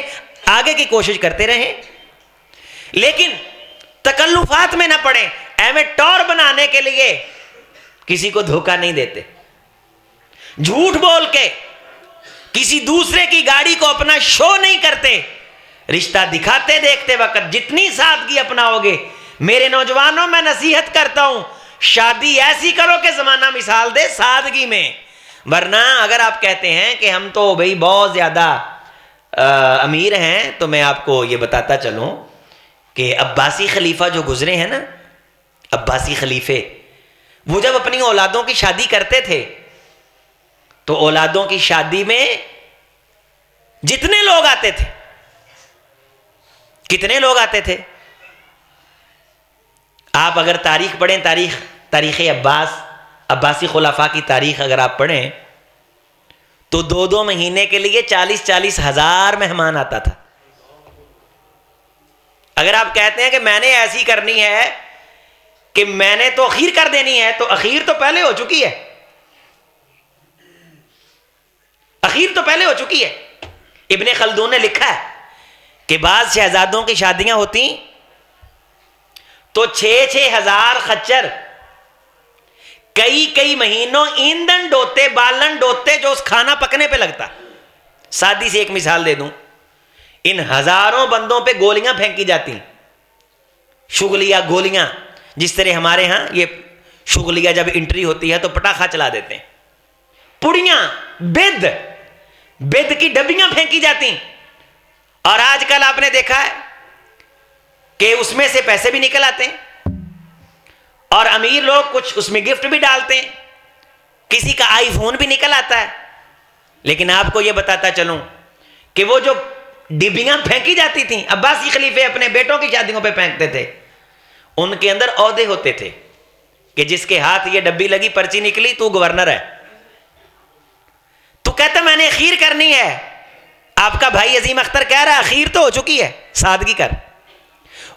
آگے کی کوشش کرتے رہیں. لیکن تکلفات میں نہ پڑیں. ایویں ٹور بنانے کے لیے کسی کو دھوکہ نہیں دیتے، جھوٹ بول کے کسی دوسرے کی گاڑی کو اپنا شو نہیں کرتے. رشتہ دکھاتے دیکھتے وقت جتنی سادگی اپناؤ گے، میرے نوجوانوں میں نصیحت کرتا ہوں شادی ایسی کرو کہ زمانہ مثال دے سادگی میں. ورنہ اگر آپ کہتے ہیں کہ ہم تو بھئی بہت زیادہ امیر ہیں، تو میں آپ کو یہ بتاتا چلوں کہ عباسی خلیفہ جو گزرے ہیں نا، عباسی خلیفے، وہ جب اپنی اولادوں کی شادی کرتے تھے تو اولادوں کی شادی میں جتنے لوگ آتے تھے، کتنے لوگ آتے تھے؟ آپ اگر تاریخ پڑھیں، تاریخ عباسی خلفاء کی تاریخ اگر آپ پڑھیں تو 2 مہینے کے لیے 40 ہزار مہمان آتا تھا۔ اگر آپ کہتے ہیں کہ میں نے ایسی کرنی ہے کہ میں نے تو اخیر کر دینی ہے، تو اخیر تو پہلے ہو چکی ہے، اخیر تو پہلے ہو چکی ہے۔ ابن خلدون نے لکھا ہے کہ بعض شہزادوں کی شادیاں ہوتی تو 6 ہزار خچر کئی مہینوں ایندھن ڈوتے، بالن ڈوتے، جو اس کھانا پکنے پہ لگتا۔ سادی سے ایک مثال دے دوں، ان ہزاروں بندوں پہ گولیاں پھینکی جاتی، شغلیہ گولیاں، جس طرح ہمارے ہاں یہ شغلیہ جب انٹری ہوتی ہے تو پٹاخہ چلا دیتے ہیں، پڑیاں، بید کی ڈبیاں پھینکی جاتی۔ اور آج کل آپ نے دیکھا ہے کہ اس میں سے پیسے بھی نکل آتے ہیں اور امیر لوگ کچھ اس میں گفٹ بھی ڈالتے ہیں، کسی کا آئی فون بھی نکل آتا ہے۔ لیکن آپ کو یہ بتاتا چلوں کہ وہ جو ڈبیاں پھینکی جاتی تھیں، عباسی خلیفے اپنے بیٹوں کی شادیوں پہ پھینکتے تھے، ان کے اندر عہدے ہوتے تھے کہ جس کے ہاتھ یہ ڈبی لگی، پرچی نکلی، تو گورنر ہے۔ تو کہتا میں نے اخیر کرنی ہے، آپ کا بھائی عظیم اختر کہہ رہا ہے اخیر تو ہو چکی ہے، سادگی کر۔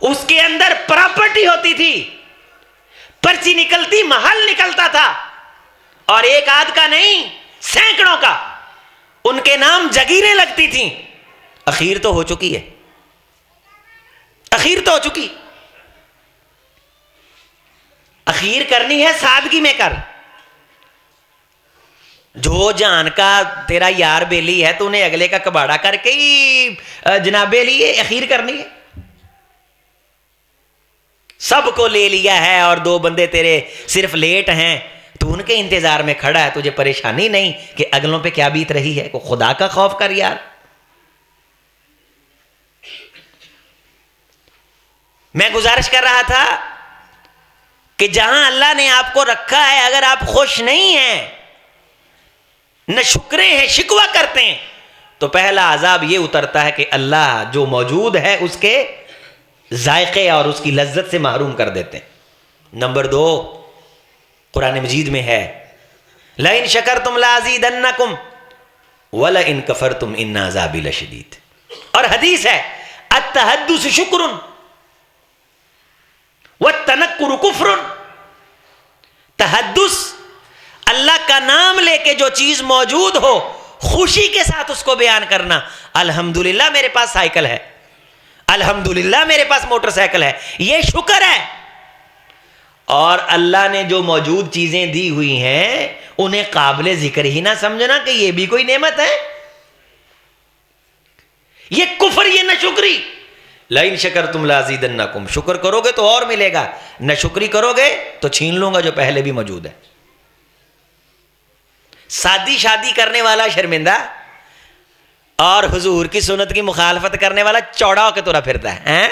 اس کے اندر پراپرٹی ہوتی تھی، پرچی نکلتی، محل نکلتا تھا، اور ایک آدھ کا نہیں، سینکڑوں کا، ان کے نام جگیریں لگتی تھیں۔ اخیر تو ہو چکی ہے، اخیر تو ہو چکی، اخیر کرنی ہے سادگی میں کر۔ جو جان کا تیرا یار بیلی ہے، تو نے اگلے کا کباڑا کر کے ہی جناب بیلی ہے، اخیر کرنی ہے۔ سب کو لے لیا ہے اور 2 بندے تیرے صرف لیٹ ہیں، تو ان کے انتظار میں کھڑا ہے، تجھے پریشانی نہیں کہ اگلوں پہ کیا بیت رہی ہے؟ کو خدا کا خوف کر یار۔ میں گزارش کر رہا تھا کہ جہاں اللہ نے آپ کو رکھا ہے، اگر آپ خوش نہیں ہیں، نہ شکرے ہیں، شکوہ کرتے ہیں، تو پہلا عذاب یہ اترتا ہے کہ اللہ جو موجود ہے اس کے ذائقے اور اس کی لذت سے محروم کر دیتے ہیں۔ نمبر 2 قرآن مجید میں ہے، لَإِن شَكَرْتُمْ لَأَزِيدَنَّكُمْ وَلَإِن كَفَرْتُمْ إِنَّ عَذَابِي لَشَدِيدٌ۔ اور حدیث ہے، التحدث شکر والتنکر کفر۔ تحدث، اللہ کا نام لے کے جو چیز موجود ہو، خوشی کے ساتھ اس کو بیان کرنا، الحمدللہ میرے پاس سائیکل ہے، الحمدللہ میرے پاس موٹر سائیکل ہے، یہ شکر ہے۔ اور اللہ نے جو موجود چیزیں دی ہوئی ہیں انہیں قابل ذکر ہی نہ سمجھنا کہ یہ بھی کوئی نعمت ہے، یہ کفر، یہ نہ شکری۔ لَإِن شَكَرْتُمْ لَأَزِيدَنَّكُمْ، شکر کرو گے تو اور ملے گا، نہ شکری کرو گے تو چھین لوں گا جو پہلے بھی موجود ہے۔ سادی شادی کرنے والا شرمندہ، اور حضور کی سنت کی مخالفت کرنے والا چوڑا ہو کے تورا پھرتا ہے۔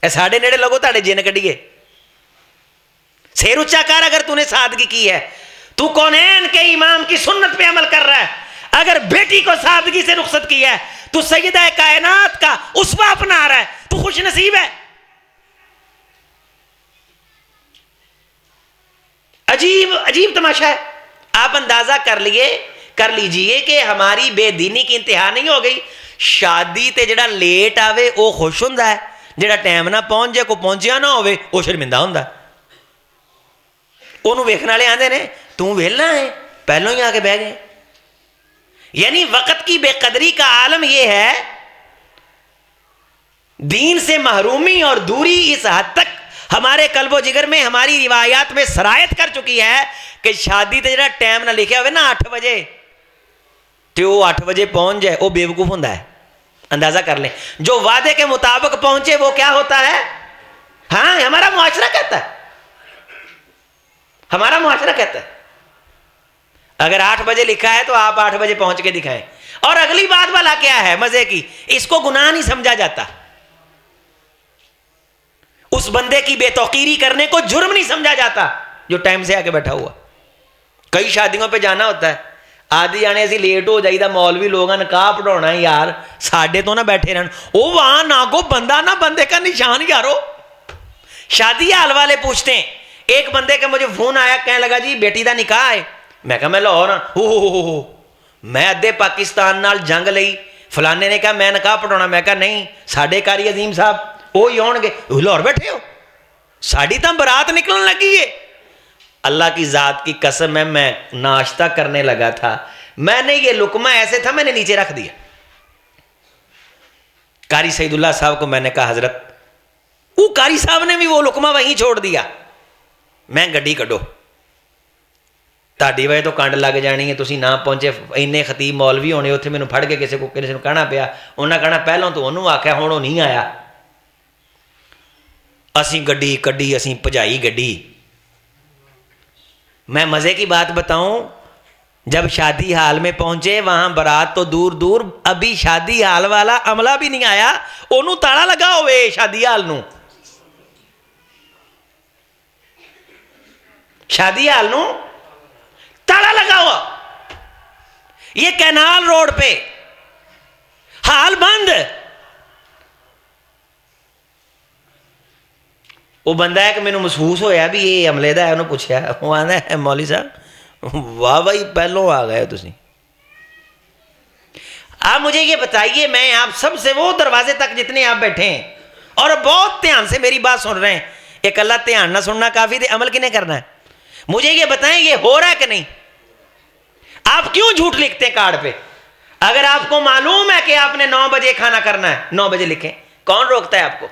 اے ساڑھے نیڑے لوگوں تاڑے جن کڈیے، سیر اچا کر اگر تو نے سادگی کی ہے، تو کونین کے امام کی سنت پہ عمل کر رہا ہے، اگر بیٹی کو سادگی سے رخصت کی ہے تو سیدہ کائنات کا اسوہ اپنا رہا ہے، تو خوش نصیب ہے۔ عجیب تماشا ہے۔ آپ اندازہ کر لیجئے کہ ہماری بے دینی کی انتہا نہیں ہو گئی۔ شادی تے جڑا لیٹ آوے وہ خوش ہوندا ہے، جڑا ٹائم نہ پہنچ جائے، کو پہنچیا نہ ہوئے، وہ شرمندہ ہوندا ہے۔ انہوں ویکھن والے آندے نے تو ویلا ہے، پہلوں ہی آ کے بہ گئے۔ یعنی وقت کی بے قدری کا عالم یہ ہے، دین سے محرومی اور دوری اس حد تک ہمارے قلب و جگر میں، ہماری روایات میں سرایت کر چکی ہے کہ شادی تے جڑا ٹائم نہ لکھیا ہوئے نا 8 بجے، تو وہ 8 بجے پہنچ جائے، وہ بے وقوف ہوندا ہے۔ اندازہ کر لیں، جو وعدے کے مطابق پہنچے وہ کیا ہوتا ہے؟ ہاں، ہمارا معاشرہ کہتا ہے، ہمارا معاشرہ کہتا ہے اگر 8 بجے لکھا ہے تو آپ 8 بجے پہنچ کے دکھائیں۔ اور اگلی بات والا کیا ہے مزے کی، اس کو گناہ نہیں سمجھا جاتا، اس اس بندے کی بے توقیری کرنے کو جرم نہیں سمجھا جاتا جو ٹائم سے آ کے بیٹھا ہوا. کئی شادیوں پہ جانا ہوتا ہے, آدھی جانے اسی لیٹ ہو جائیے, مولوی لوگ نکاح پڑھانا ہے یار, ساڈے تو نہ بیٹھے رہن, وہ وہاں نہ کو بندہ نہ بندے کا نشان یارو. شادی حال والے پوچھتے ہیں, ایک بندے کا مجھے فون آیا, کہنے لگا جی بیٹی دا نکاح ہے. میں کہا میں لاہور ہاں. ہو میں ادھے پاکستان نال جنگ لئی, فلانے نے کہا میں نکاح پڑھانا. میں کہا نہیں, ساڈے قاری عظیم صاحب وہی آؤ گے. لاہور بیٹھے ہو, ساڑی تو برات نکلنے لگی ہے. اللہ کی ذات کی قسم ہے, میں ناشتہ کرنے لگا تھا, میں نے یہ لقمہ ایسے تھا میں نے نیچے رکھ دیا. قاری سعید اللہ صاحب کو میں نے کہا حضرت, وہ قاری صاحب نے بھی وہ لقمہ وہیں چھوڑ دیا. میں گڈی کڈو, تاڑی وجہ تو کنڈ لگ جانی ہے, تسی نہ پہنچے, اینے خطیب مولوی ہونے اتنے مینوں پھڑ کے کسی کو کہنا پیا, انہیں کہنا پہلوں تو انہوں آخیا ہوں وہ نہیں آیا. اسی گڈی کڈی, اسی بھجائی گڈی. میں مزے کی بات بتاؤں, جب شادی حال میں پہنچے وہاں برات تو دور دور, ابھی شادی حال والا عملہ بھی نہیں آیا, انہوں تالا لگا ہوئے شادی حال نو. شادی حال نو تالا لگا ہوا, یہ کینال روڈ پہ حال بند. وہ بندہ ہے کہ مینوں محسوس ہویا بھی یہ عملے دا ہے, انہوں پوچھا, وہ آندا ہے مولوی صاحب واہ بھائی پہلوں آ گئے تسی. آپ مجھے یہ بتائیے, میں آپ سب سے وہ دروازے تک جتنے آپ بیٹھے ہیں اور بہت دھیان سے میری بات سن رہے ہیں, ایک اللہ دھیان نہ سننا کافی تھے, عمل کنے کرنا ہے. مجھے یہ بتائیں یہ ہو رہا ہے کہ نہیں؟ آپ کیوں جھوٹ لکھتے ہیں کارڈ پہ؟ اگر آپ کو معلوم ہے کہ آپ نے 9 بجے کھانا کرنا ہے, 9 بجے لکھیں, کون روکتا ہے آپ کو؟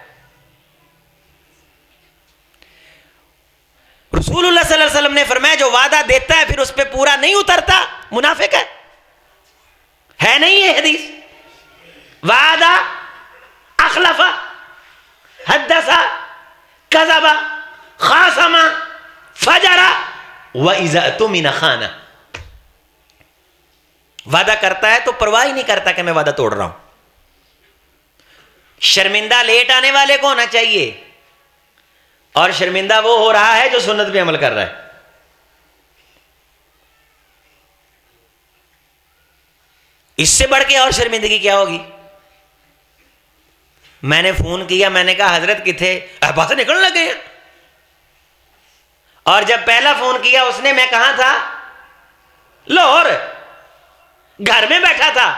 رسول اللہ صلی اللہ علیہ وسلم نے فرمایا جو وعدہ دیتا ہے پھر اس پہ پورا نہیں اترتا منافق ہے نہیں یہ حدیث؟ وعدہ اخلفا حدثا کذبا خاصما فجرا واذا اؤتمن خانا. وعدہ کرتا ہے تو پرواہ ہی نہیں کرتا کہ میں وعدہ توڑ رہا ہوں. شرمندہ لیٹ آنے والے کو ہونا چاہیے, اور شرمندہ وہ ہو رہا ہے جو سنت پہ عمل کر رہا ہے. اس سے بڑھ کے اور شرمندگی کیا ہوگی؟ میں نے فون کیا, میں نے کہا حضرت کتھے, بس نکلنے لگے ہیں. اور جب پہلا فون کیا اس نے, میں کہاں تھا؟ لاہور, گھر میں بیٹھا تھا,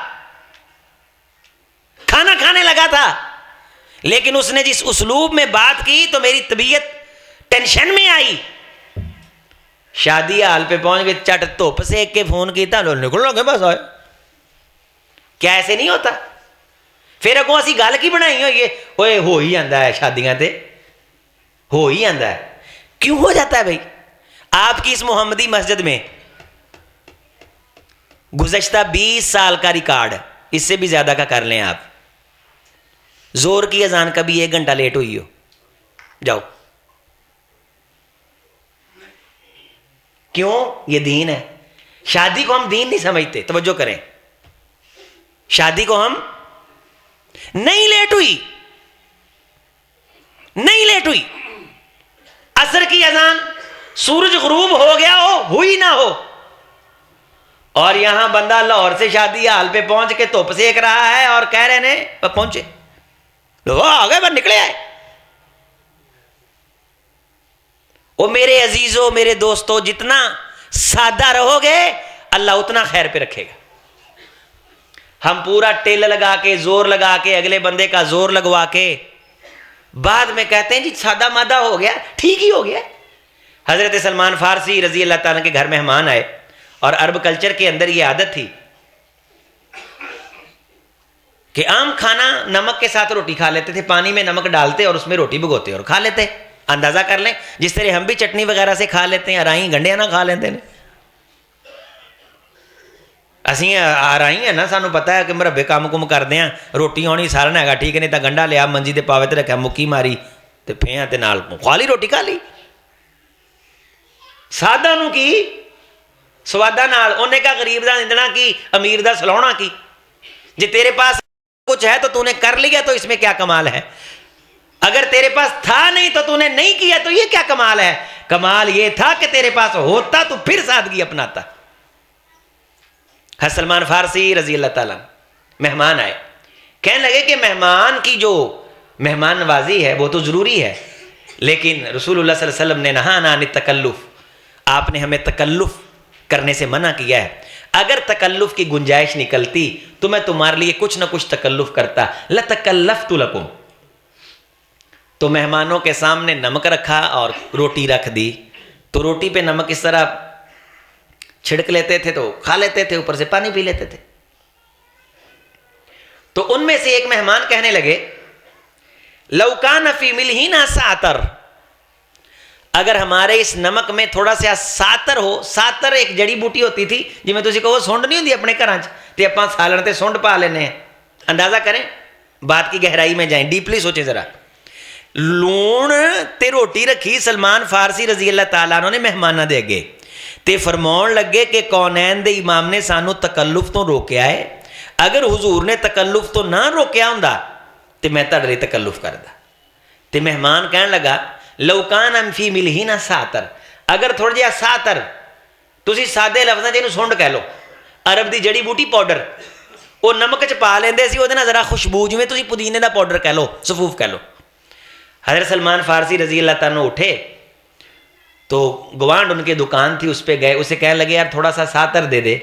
کھانا کھانے لگا تھا. لیکن اس نے جس اسلوب میں بات کی تو میری طبیعت ٹینشن میں آئی. شادی حال پہ پہنچ گئے, چٹ دھوپ سیک کے فون کیتا, لوگ نکل لگے بس آئے. کیا ایسے نہیں ہوتا؟ پھر اگوں اسی گل کی بنائی ہوئی ہے, اوے ہو ہی آندا ہے شادیاں تے, ہو ہی آندا ہے. کیوں ہو جاتا ہے بھائی؟ آپ کی اس محمدی مسجد میں گزشتہ 20 سال کا ریکارڈ, اس سے بھی زیادہ کا کر لیں آپ, زور کی اذان کبھی 1 گھنٹہ لیٹ ہوئی ہو؟ جاؤ. کیوں؟ یہ دین ہے. شادی کو ہم دین نہیں سمجھتے. توجہ کریں, شادی کو ہم نہیں لیٹ ہوئی, نہیں لیٹ ہوئی. عصر کی اذان سورج غروب ہو گیا ہو, ہوئی نہ ہو, اور یہاں بندہ لاہور سے شادی حال پہ پہنچ کے دھوپ سیک رہا ہے اور کہہ رہے نے پہنچے لوگ آ گئے, بس نکلے آئے. وہ میرے عزیزوں, میرے دوستوں, جتنا سادہ رہو گے اللہ اتنا خیر پہ رکھے گا. ہم پورا ٹیل لگا کے, زور لگا کے, اگلے بندے کا زور لگوا کے بعد میں کہتے ہیں جی سادہ مادہ ہو گیا, ٹھیک ہی ہو گیا. حضرت سلمان فارسی رضی اللہ تعالیٰ کے گھر مہمان آئے, اور عرب کلچر کے اندر یہ عادت تھی کہ عام کھانا نمک کے ساتھ روٹی کھا لیتے تھے, پانی میں نمک ڈالتے اور اس میں روٹی بھگوتے اور کھا لیتے. اندازہ کر لیں جس طرح ہم بھی چٹنی وغیرہ سے کھا لیتے ہیں, ارائی گنڈیاں نہ کھا لیتے ہیں. اسی آرائی ہیں نا, سانو پتا ہے کہ مربے کام کم کرتے ہیں, روٹی ہونی سارا نہ ہے ٹھیک ہے, نہیں تو گنڈا لیا منجی دے پاوے تے رکھا, مکی ماری تے پھیاں تے نال کھا لی, روٹی کھا لی. سادہ نو کی سوادہ نال, انہیں کا غریب دا اندنا کی, امیر دا سلونا کی. جی تیرے پاس کچھ ہے تو تو نے کر لیا, تو اس میں کیا کمال ہے؟ اگر تیرے پاس تھا نہیں تو تو نے نہیں کیا تو یہ کیا کمال ہے؟ کمال یہ تھا کہ تیرے پاس ہوتا تو پھر سادگی اپناتا۔ حضرت سلمان فارسی رضی اللہ تعالیٰ مہمان آئے، کہنے لگے کہ مہمان کی جو مہمان نوازی ہے وہ تو ضروری ہے، لیکن رسول اللہ صلی اللہ علیہ وسلم نے نہانا عن التکلف، آپ نے ہمیں تکلف کرنے سے منع کیا ہے۔ اگر تکلف کی گنجائش نکلتی تو میں تمہارے لیے کچھ نہ کچھ تکلف کرتا، لتکلفت لکم۔ تو مہمانوں کے سامنے نمک رکھا اور روٹی رکھ دی، تو روٹی پہ نمک اس طرح چھڑک لیتے تھے تو کھا لیتے تھے، اوپر سے پانی پی لیتے تھے۔ تو ان میں سے ایک مہمان کہنے لگے لو کان فی ملحنا ساتر، اگر ہمارے اس نمک میں تھوڑا سا ساتر ہو، ساتر ایک جڑی بوٹی ہوتی تھی جی میں تسی کہو سونڈ نہیں ہوتی اپنے گھراں چ تے اپاں سالن تے سونڈ پا لینے ہیں، اندازہ کریں، بات کی گہرائی میں جائیں، ڈیپلی سوچیں ذرا۔ لون تے روٹی رکھی سلمان فارسی رضی اللہ تعالیٰ عنہ نے مہماناں دے اگے تے فرماؤن لگے کہ کونین دے امام نے سانو تکلف تو روکیا ہے، اگر حضور نے تکلف تو نہ روکیا ہوندا تے میں تہاڈے لئی تکلف کردا۔ تے مہمان کہن لگا لو کان فی ملحنا ساتر، اگر تھوڑا جہا ساتر، تسی سادے لفظاں جہنوں سونڈ کہہ لو، عرب دی جڑی بوٹی پاؤڈر، وہ نمک چ پا لیندے سی، وہ ذرا خوشبو جویں تسی پودینے دا پاؤڈر کہہ لو، صفوف کہہ لو۔ حضرت سلمان فارسی رضی اللہ تعالیٰ اٹھے تو گوانڈ ان کے دکان تھی، اس پہ گئے، اسے کہنے لگے یار تھوڑا سا ساتر دے دے۔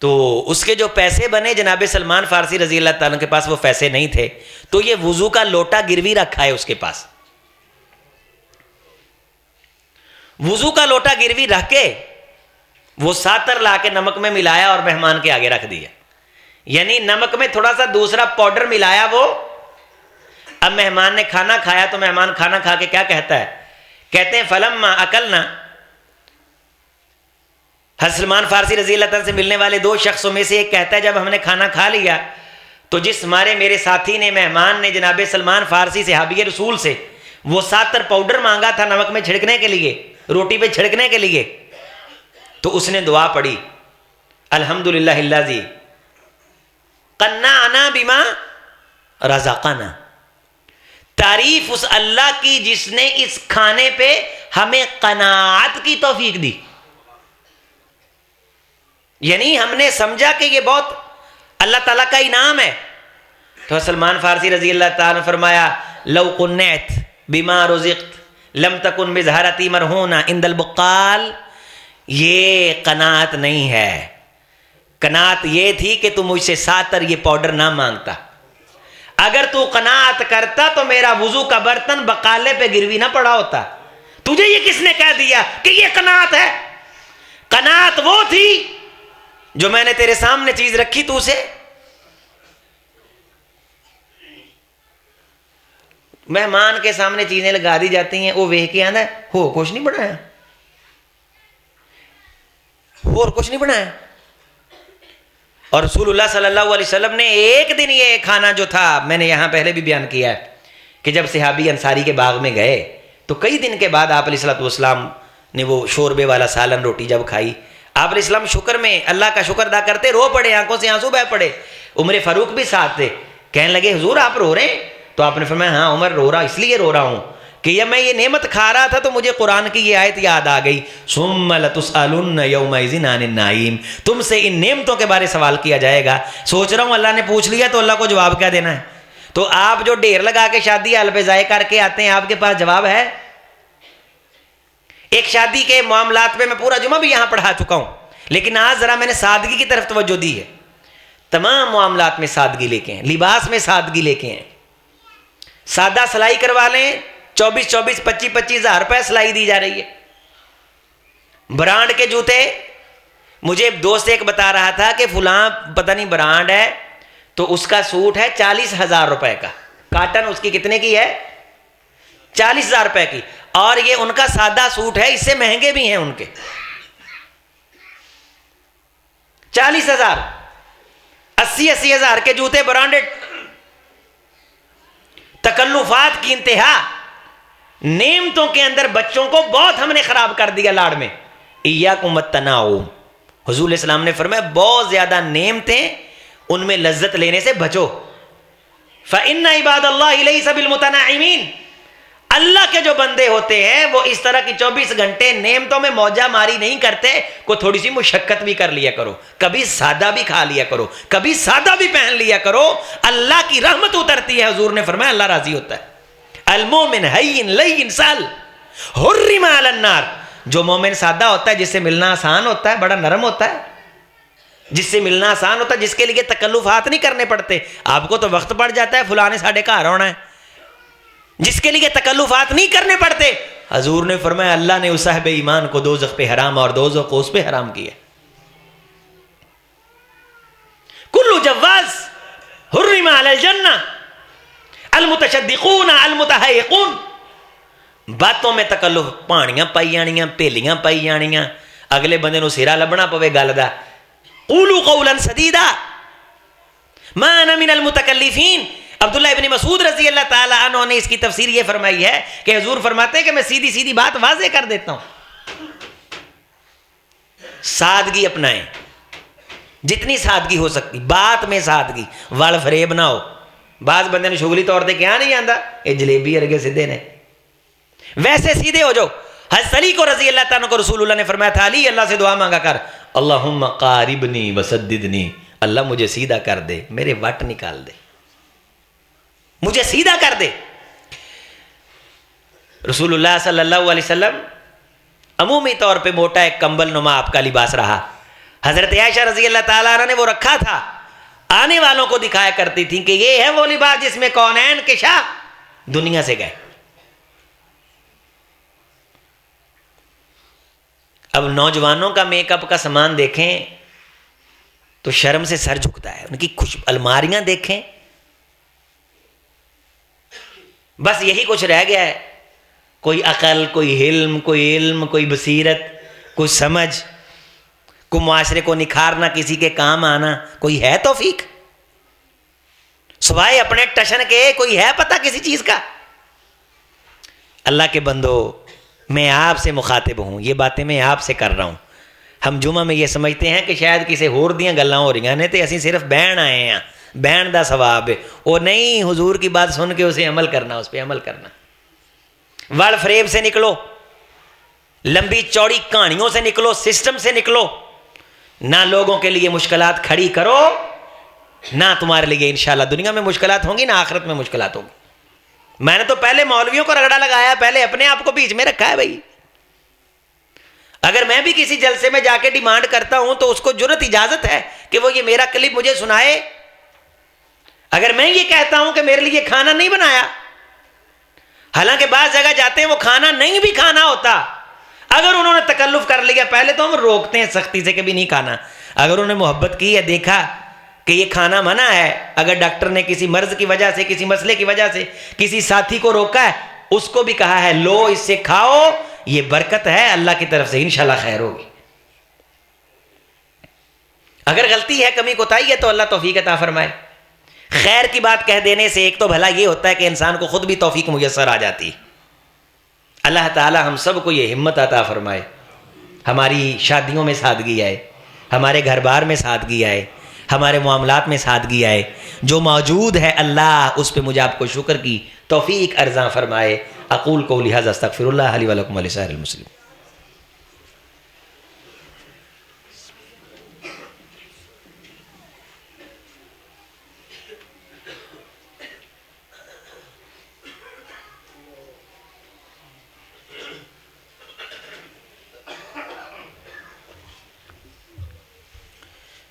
تو اس کے جو پیسے بنے جناب سلمان فارسی رضی اللہ تعالیٰ کے پاس وہ پیسے نہیں تھے، تو یہ وضو کا لوٹا گروی رکھا ہے اس کے پاس، وضو کا لوٹا گروی رکھ کے وہ ساتر لا کے نمک میں ملایا اور مہمان کے آگے رکھ دیا، یعنی نمک میں تھوڑا سا دوسرا پاؤڈر ملایا وہ۔ اب مہمان نے کھانا کھایا تو مہمان کھانا کھا کے کیا کہتا ہے؟ کہتے ہیں فلما اکلنا، حضرت سلمان فارسی رضی اللہ تعالیٰ سے ملنے والے دو شخصوں میں سے ایک کہتا ہے جب ہم نے کھانا کھا لیا تو جس ہمارے میرے ساتھی نے مہمان نے جناب سلمان فارسی صحابی رسول سے وہ ساتر پاؤڈر مانگا تھا نمک میں چھڑکنے کے لیے، روٹی پہ چھڑکنے کے لیے، تو اس نے دعا پڑھی الحمدللہ الذی قنعنا بما رزقنا، تعریف اس اللہ کی جس نے اس کھانے پہ ہمیں قناعت کی توفیق دی، یعنی ہم نے سمجھا کہ یہ بہت اللہ تعالیٰ کا انعام ہے۔ تو سلمان فارسی رضی اللہ تعالیٰ نے فرمایا لو قنعت بما رزقت لم تکن بزہرتی مرہونہ عند البقال، یہ قناعت نہیں ہے، قناعت یہ تھی کہ تم مجھ سے ساتر یہ پاؤڈر نہ مانگتا، اگر تو قناعت کرتا تو میرا وضو کا برتن بقالے پہ گروی نہ پڑا ہوتا۔ تجھے یہ کس نے کہہ دیا کہ یہ قناعت ہے؟ قناعت وہ تھی جو میں نے تیرے سامنے چیز رکھی تو اسے مہمان کے سامنے چیزیں لگا دی جاتی ہیں، وہ ویکھ کے آندا ہے ہو کچھ نہیں بنایا، اور کچھ نہیں بنایا۔ اور رسول اللہ صلی اللہ علیہ وسلم نے ایک دن یہ کھانا جو تھا، میں نے یہاں پہلے بھی بیان کیا ہے کہ جب صحابی انصاری کے باغ میں گئے تو کئی دن کے بعد آپ علیہ السلام نے وہ شوربے والا سالن روٹی جب کھائی، آپ علیہ السلام شکر میں اللہ کا شکر ادا کرتے رو پڑے، آنکھوں سے آنسو بہہ پڑے۔ عمر فاروق بھی ساتھ تھے، کہنے لگے حضور آپ رو رہے ہیں؟ تو آپ نے فرمایا ہاں عمر رو رہا اس لیے رو رہا ہوں کہ جب میں یہ نعمت کھا رہا تھا تو مجھے قرآن کی یہ آیت یاد آ گئی ثم لتسألن یومئذ عن النعیم، تم سے ان نعمتوں کے بارے سوال کیا جائے گا۔ سوچ رہا ہوں اللہ نے پوچھ لیا تو اللہ کو جواب کیا دینا ہے؟ تو آپ جو ڈھیر لگا کے شادی حل پہ ضائع کر کے آتے ہیں، آپ کے پاس جواب ہے؟ ایک شادی کے معاملات پہ میں پورا جمعہ بھی یہاں پڑھا چکا ہوں، لیکن آج ذرا میں نے سادگی کی طرف توجہ دی ہے۔ تمام معاملات میں سادگی لے کے ہیں، لباس میں سادگی لے کے ہیں، سادہ سلائی کروا لیں، 25 ہزار روپے سلائی دی جا رہی ہے۔ برانڈ کے جوتے، مجھے دوست ایک بتا رہا تھا کہ فلاں پتہ نہیں برانڈ ہے تو اس کا سوٹ ہے 40,000 روپے کا، کاٹن اس کی کتنے کی ہے؟ 40,000 روپے کی، اور یہ ان کا سادہ سوٹ ہے، اس سے مہنگے بھی ہیں ان کے 40,000، 80 ہزار کے جوتے برانڈڈ۔ تکلفات کی انتہا، نعمتوں کے اندر بچوں کو بہت ہم نے خراب کر دیا لاڑ میں۔ ایاکم التناعم، حضور علیہ السلام نے فرمایا بہت زیادہ نعمتیں ان میں لذت لینے سے بچو۔ فإن عباد اللہ لیس بالمتنعمین، اللہ کے جو بندے ہوتے ہیں وہ اس طرح کی 24 گھنٹے نعمتوں میں موجہ ماری نہیں کرتے، کو تھوڑی سی مشقت بھی کر لیا کرو، کبھی سادہ بھی کھا لیا کرو، کبھی سادہ بھی پہن لیا کرو، اللہ کی رحمت اترتی ہے۔ حضور نے فرمایا اللہ راضی ہوتا ہے۔ المومن ہین لین سہل حرم علی النار، جو مومن سادہ ہوتا ہے، جس سے ملنا آسان ہوتا ہے، بڑا نرم ہوتا ہے، جس سے ملنا آسان ہوتا ہے، جس کے لیے تکلفات نہیں کرنے پڑتے۔ آپ کو تو وقت پڑ جاتا ہے فلاں نے ساڑھے گھر ہونا ہے، جس کے لیے تکلفات نہیں کرنے پڑتے۔ حضور نے فرمایا اللہ نے اس صاحب ایمان کو دوزخ پہ حرام اور دوزخ کو اس پہ حرام کیا۔ کل جواز حرم علی الجنہ المتشدقون المتحیقون، باتوں میں تکلف، پانیاں پائی جانیاں، پہلیاں پائی جانیاں، اگلے بندے نو سیرا لبنا پوے گل دا۔ قولوا قولا سدیدا ما انا من المتکلفین۔ عبداللہ ابن مسعود رضی اللہ تعالی عنہ نے اس کی تفسیر یہ فرمائی ہے کہ حضور فرماتے ہیں کہ میں سیدھی سیدھی بات واضح کر دیتا ہوں، سادگی اپنائیں، جتنی سادگی ہو سکتی، بات میں سادگی، وال فریب نہ ہو۔ بعض بندے نے شغلی طور تے کیا نہیں آندا، یہ جلیبی ارگے سیدھے نے، ویسے سیدھے ہو جاؤ۔ حضرت علی کو رضی اللہ تعالیٰ کو رسول اللہ نے فرمایا تھا، علی اللہ سے دعا مانگا کر، اللہم قاربنی وسددنی، اللہ مجھے سیدھا کر دے، میرے وٹ نکال دے، مجھے سیدھا کر دے۔ رسول اللہ صلی اللہ علیہ وسلم عمومی طور پہ موٹا ایک کمبل نما آپ کا لباس رہا۔ حضرت عائشہ رضی اللہ تعالیٰ عنہ نے وہ رکھا تھا، آنے والوں کو دکھایا کرتی تھیں کہ یہ ہے وہ لباس جس میں کونین کے شاہ دنیا سے گئے۔ اب نوجوانوں کا میک اپ کا سامان دیکھیں تو شرم سے سر جھکتا ہے، ان کی الماریاں دیکھیں، بس یہی کچھ رہ گیا ہے، کوئی عقل، کوئی حلم، کوئی علم، کوئی بصیرت، کوئی سمجھ، کوئی معاشرے کو نکھارنا، کسی کے کام آنا، کوئی ہے توفیق؟ سوائے اپنے ٹشن کے کوئی ہے پتہ کسی چیز کا؟ اللہ کے بندو، میں آپ سے مخاطب ہوں، یہ باتیں میں آپ سے کر رہا ہوں۔ ہم جمعہ میں یہ سمجھتے ہیں کہ شاید کسی ہور دیاں گلاں ہو رہی ہیں تے اسی صرف بہن آئے ہیں، بہن دا ثواب ہے، وہ نہیں، حضور کی بات سن کے اسے عمل کرنا، اس پہ عمل کرنا۔ وال فریب سے نکلو، لمبی چوڑی کہانیوں سے نکلو، سسٹم سے نکلو، نہ لوگوں کے لیے مشکلات کھڑی کرو، نہ تمہارے لیے انشاءاللہ دنیا میں مشکلات ہوں گی، نہ آخرت میں مشکلات ہوگی۔ میں نے تو پہلے مولویوں کو رگڑا لگایا، پہلے اپنے آپ کو بیچ میں رکھا ہے بھائی۔ اگر میں بھی کسی جلسے میں جا کے ڈیمانڈ کرتا ہوں تو اس کو جرت اجازت ہے کہ وہ یہ میرا کلپ مجھے سنائے۔ اگر میں یہ کہتا ہوں کہ میرے لیے کھانا نہیں بنایا، حالانکہ بعض جگہ جاتے ہیں وہ کھانا نہیں بھی کھانا ہوتا، اگر انہوں نے تکلف کر لیا، پہلے تو ہم روکتے ہیں سختی سے کہ بھی نہیں کھانا، اگر انہوں نے محبت کی ہے، دیکھا کہ یہ کھانا منع ہے، اگر ڈاکٹر نے کسی مرض کی وجہ سے، کسی مسئلے کی وجہ سے کسی ساتھی کو روکا ہے، اس کو بھی کہا ہے لو اس سے کھاؤ، یہ برکت ہے اللہ کی طرف سے، انشاءاللہ خیر ہوگی۔ اگر غلطی ہے، کمی کوتاہی ہے تو اللہ توفیق عطا فرمائے۔ خیر کی بات کہہ دینے سے ایک تو بھلا یہ ہوتا ہے کہ انسان کو خود بھی توفیق میسر آ جاتی۔ اللہ تعالی ہم سب کو یہ ہمت عطا فرمائے، ہماری شادیوں میں سادگی آئے، ہمارے گھر بار میں سادگی آئے، ہمارے معاملات میں سادگی آئے، جو موجود ہے اللہ اس پہ مجھے آپ کو شکر کی توفیق ارزاں فرمائے۔ اقول قولی ھذا استغفر اللہ لی ولکم ولسائر المسلمین۔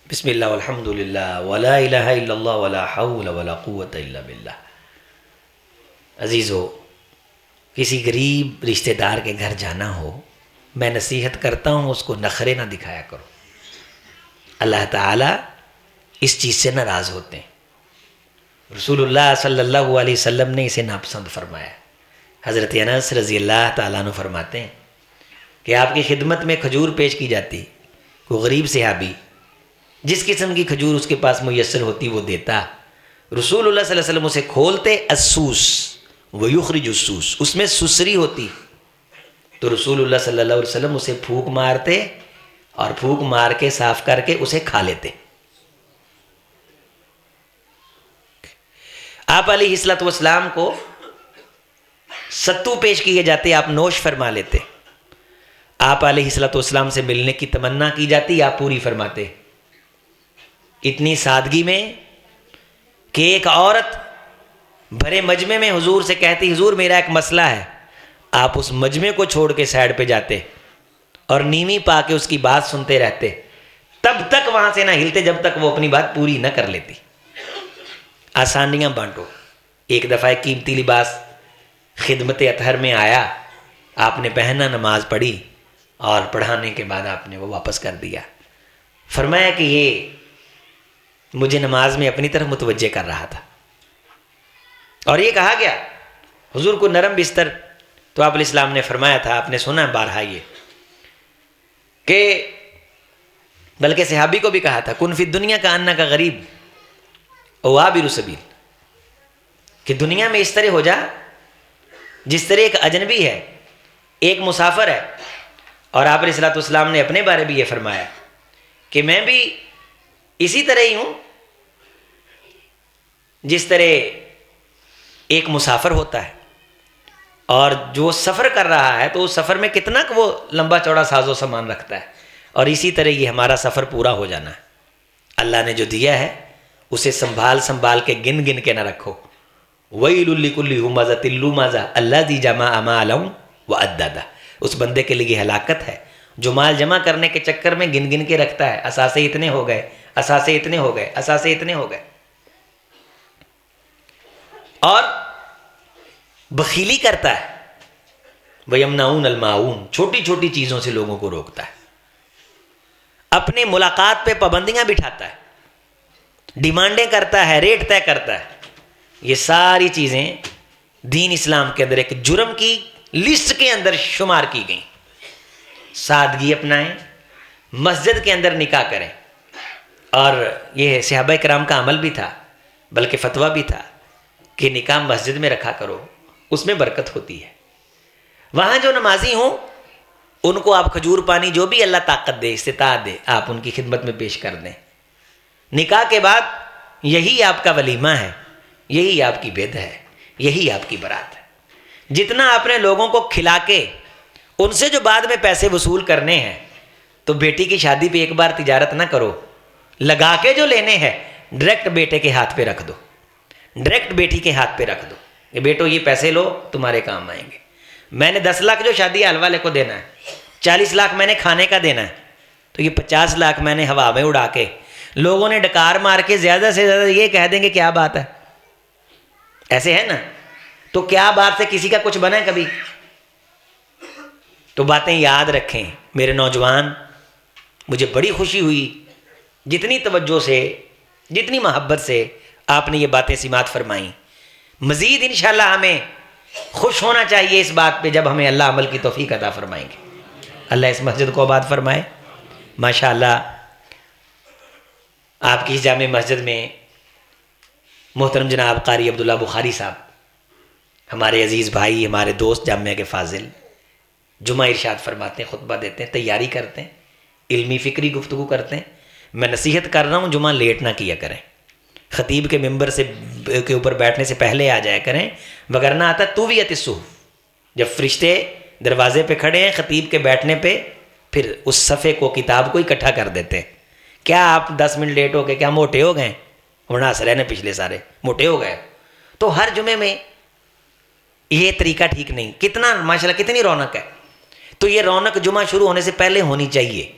بسم اللہ والحمد للہ ولا الہ الا اللہ ولا حول ولا قوت الا باللہ۔ عزیزو، کسی غریب رشتہ دار کے گھر جانا ہو، میں نصیحت کرتا ہوں اس کو نخرے نہ دکھایا کرو، اللہ تعالیٰ اس چیز سے ناراض ہوتے ہیں۔ رسول اللہ صلی اللہ علیہ وسلم نے اسے ناپسند فرمایا۔ حضرت انس رضی اللہ تعالیٰ عنہ فرماتے ہیں کہ آپ کی خدمت میں کھجور پیش کی جاتی، کوئی غریب صحابی جس قسم کی کھجور اس کے پاس میسر ہوتی وہ دیتا، رسول اللہ صلی اللہ علیہ وسلم اسے کھولتے، السوس ویخرج السوس، اس میں سسری ہوتی، تو رسول اللہ صلی اللہ علیہ وسلم اسے پھونک مارتے اور پھونک مار کے صاف کر کے اسے کھا لیتے۔ آپ علیہ الصلوۃ والسلام کو ستو پیش کیے جاتے، آپ نوش فرما لیتے. آپ علیہ الصلوۃ والسلام سے ملنے کی تمنا کی جاتی، آپ پوری فرماتے. اتنی سادگی میں کہ ایک عورت بھرے مجمع میں حضور سے کہتی حضور میرا ایک مسئلہ ہے، آپ اس مجمع کو چھوڑ کے سائڈ پہ جاتے اور نیوی پا کے اس کی بات سنتے رہتے، تب تک وہاں سے نہ ہلتے جب تک وہ اپنی بات پوری نہ کر لیتی. آسانیاں بانٹو. ایک دفعہ ایک قیمتی لباس خدمت اطہر میں آیا، آپ نے پہنا، نماز پڑھی اور پڑھانے کے بعد آپ نے وہ واپس کر دیا. فرمایا کہ یہ مجھے نماز میں اپنی طرف متوجہ کر رہا تھا. اور یہ کہا گیا حضور کو نرم بستر، تو آپ علیہ السلام نے فرمایا تھا، آپ نے سنا بارہا یہ کہ بلکہ صحابی کو بھی کہا تھا کن فی الدنیا کا انہ کا غریب او عابر سبیل، کہ دنیا میں اس طرح ہو جا جس طرح ایک اجنبی ہے، ایک مسافر ہے. اور آپ علیہ الصلوۃ والسلام نے اپنے بارے بھی یہ فرمایا کہ میں بھی اسی طرح ہی ہوں جس طرح ایک مسافر ہوتا ہے، اور جو سفر کر رہا ہے تو اس سفر میں کتنا وہ لمبا چوڑا ساز و سامان رکھتا ہے، اور اسی طرح یہ ہمارا سفر پورا ہو جانا ہے. اللہ نے جو دیا ہے اسے سنبھال کے گن کے نہ رکھو. وَيْلٌ لِكُلِّ هُمَزَةٍ لُمَزَةٍ الَّذِي جَمَعَ مَالًا وَعَدَّدَهُ. اس بندے کے لیے ہلاکت ہے جو مال جمع کرنے کے چکر میں گن کے رکھتا ہے، اثاثے اتنے ہو گئے، اثاثے اتنے ہو گئے، اثاثے اتنے ہو گئے، اور بخیلی کرتا ہے. وَيَمْنَعُونَ الْمَاعُونَ، چھوٹی چھوٹی چیزوں سے لوگوں کو روکتا ہے. اپنے ملاقات پہ پابندیاں بٹھاتا ہے، ڈیمانڈیں کرتا ہے، ریٹ طے کرتا ہے. یہ ساری چیزیں دین اسلام کے اندر ایک جرم کی لسٹ کے اندر شمار کی گئیں. سادگی اپنائیں، مسجد کے اندر نکاح کریں. اور یہ صحابہ کرام کا عمل بھی تھا، بلکہ فتویٰ بھی تھا کہ نکاح مسجد میں رکھا کرو، اس میں برکت ہوتی ہے. وہاں جو نمازی ہوں ان کو آپ کھجور پانی جو بھی اللہ طاقت دے، استطاعت دے، آپ ان کی خدمت میں پیش کر دیں. نکاح کے بعد یہی آپ کا ولیمہ ہے، یہی آپ کی بید ہے، یہی آپ کی برات ہے. جتنا آپ نے لوگوں کو کھلا کے ان سے جو بعد میں پیسے وصول کرنے ہیں، تو بیٹی کی شادی پہ ایک بار تجارت نہ کرو، لگا کے جو لینے ہیں ڈائریکٹ بیٹے کے ہاتھ پہ رکھ دو، ڈائریکٹ بیٹی کے ہاتھ پہ رکھ دو کہ بیٹو یہ پیسے لو، تمہارے کام آئیں گے. میں نے 10 لاکھ جو شادی حال والے کو دینا ہے، 40 لاکھ میں نے کھانے کا دینا ہے، تو یہ 50 لاکھ میں نے ہوا میں اڑا کے لوگوں نے ڈکار مار کے زیادہ سے زیادہ یہ کہہ دیں گے کیا بات ہے. ایسے ہے نا؟ تو کیا بات سے کسی کا کچھ بنا ہے کبھی؟ تو باتیں یاد رکھیں میرے نوجوان. مجھے بڑی خوشی ہوئی جتنی توجہ سے، جتنی محبت سے آپ نے یہ باتیں سماعت فرمائیں. مزید انشاءاللہ ہمیں خوش ہونا چاہیے اس بات پہ جب ہمیں اللہ عمل کی توفیق عطا فرمائیں گے. اللہ اس مسجد کو آباد فرمائے. ماشاءاللہ آپ کی اس جامع مسجد میں محترم جناب قاری عبداللہ بخاری صاحب، ہمارے عزیز بھائی، ہمارے دوست، جامعہ کے فاضل، جمعہ ارشاد فرماتے ہیں، خطبہ دیتے ہیں، تیاری کرتے ہیں، علمی فکری گفتگو کرتے ہیں. میں نصیحت کر رہا ہوں جمعہ لیٹ نہ کیا کریں، خطیب کے ممبر سے کے اوپر بیٹھنے سے پہلے آ جایا کریں، وگرنہ آتا طویت الصحف، جب فرشتے دروازے پہ کھڑے ہیں خطیب کے بیٹھنے پہ، پھر اس صفحے کو، کتاب کو اکٹھا کر دیتے ہیں. کیا آپ 10 منٹ لیٹ ہو گئے، کیا موٹے ہو گئے؟ ورنہ ہنس رہے ہیں پچھلے سارے موٹے ہو گئے. تو ہر جمعے میں یہ طریقہ ٹھیک نہیں. کتنا ماشاءاللہ کتنی رونق ہے. تو یہ رونق جمعہ شروع ہونے سے پہلے ہونی چاہیے.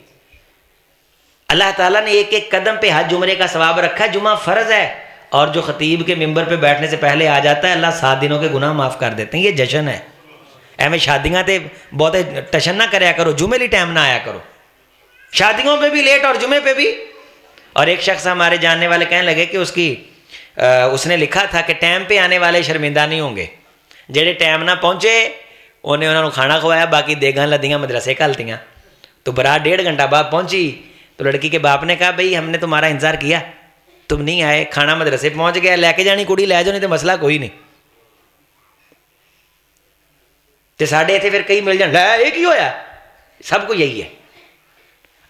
اللہ تعالیٰ نے ایک ایک قدم پہ حج عمرے کا ثواب رکھا ہے. جمعہ فرض ہے، اور جو خطیب کے ممبر پہ بیٹھنے سے پہلے آ جاتا ہے اللہ 7 دنوں کے گناہ معاف کر دیتے ہیں. یہ جشن ہے. ایویں شادیاں تے بہت ٹشن نہ کریا کرو، جمعے لی ٹائم نہ آیا کرو، شادیوں پہ بھی لیٹ اور جمعے پہ بھی. اور ایک شخص ہمارے جاننے والے کہنے لگے کہ اس نے لکھا تھا کہ ٹائم پہ آنے والے شرمندہ نہیں ہوں گے، جہے ٹائم نہ پہنچے انہوں نے کھانا کھوایا، باقی دیگاں لدیاں مدرسے کھلتیاں. تو برات 1.5 گھنٹہ بعد پہنچی تو لڑکی کے باپ نے کہا بھئی ہم نے تمہارا انتظار کیا، تم نہیں آئے، کھانا مدرسے پہنچ گیا، لے کے جانی کڑی لے جاؤ، نہیں تو مسئلہ کوئی نہیں. تو ساڑھے اتنے پھر کئی مل جان لے ایک ہی ہویا. سب کو یہی ہے.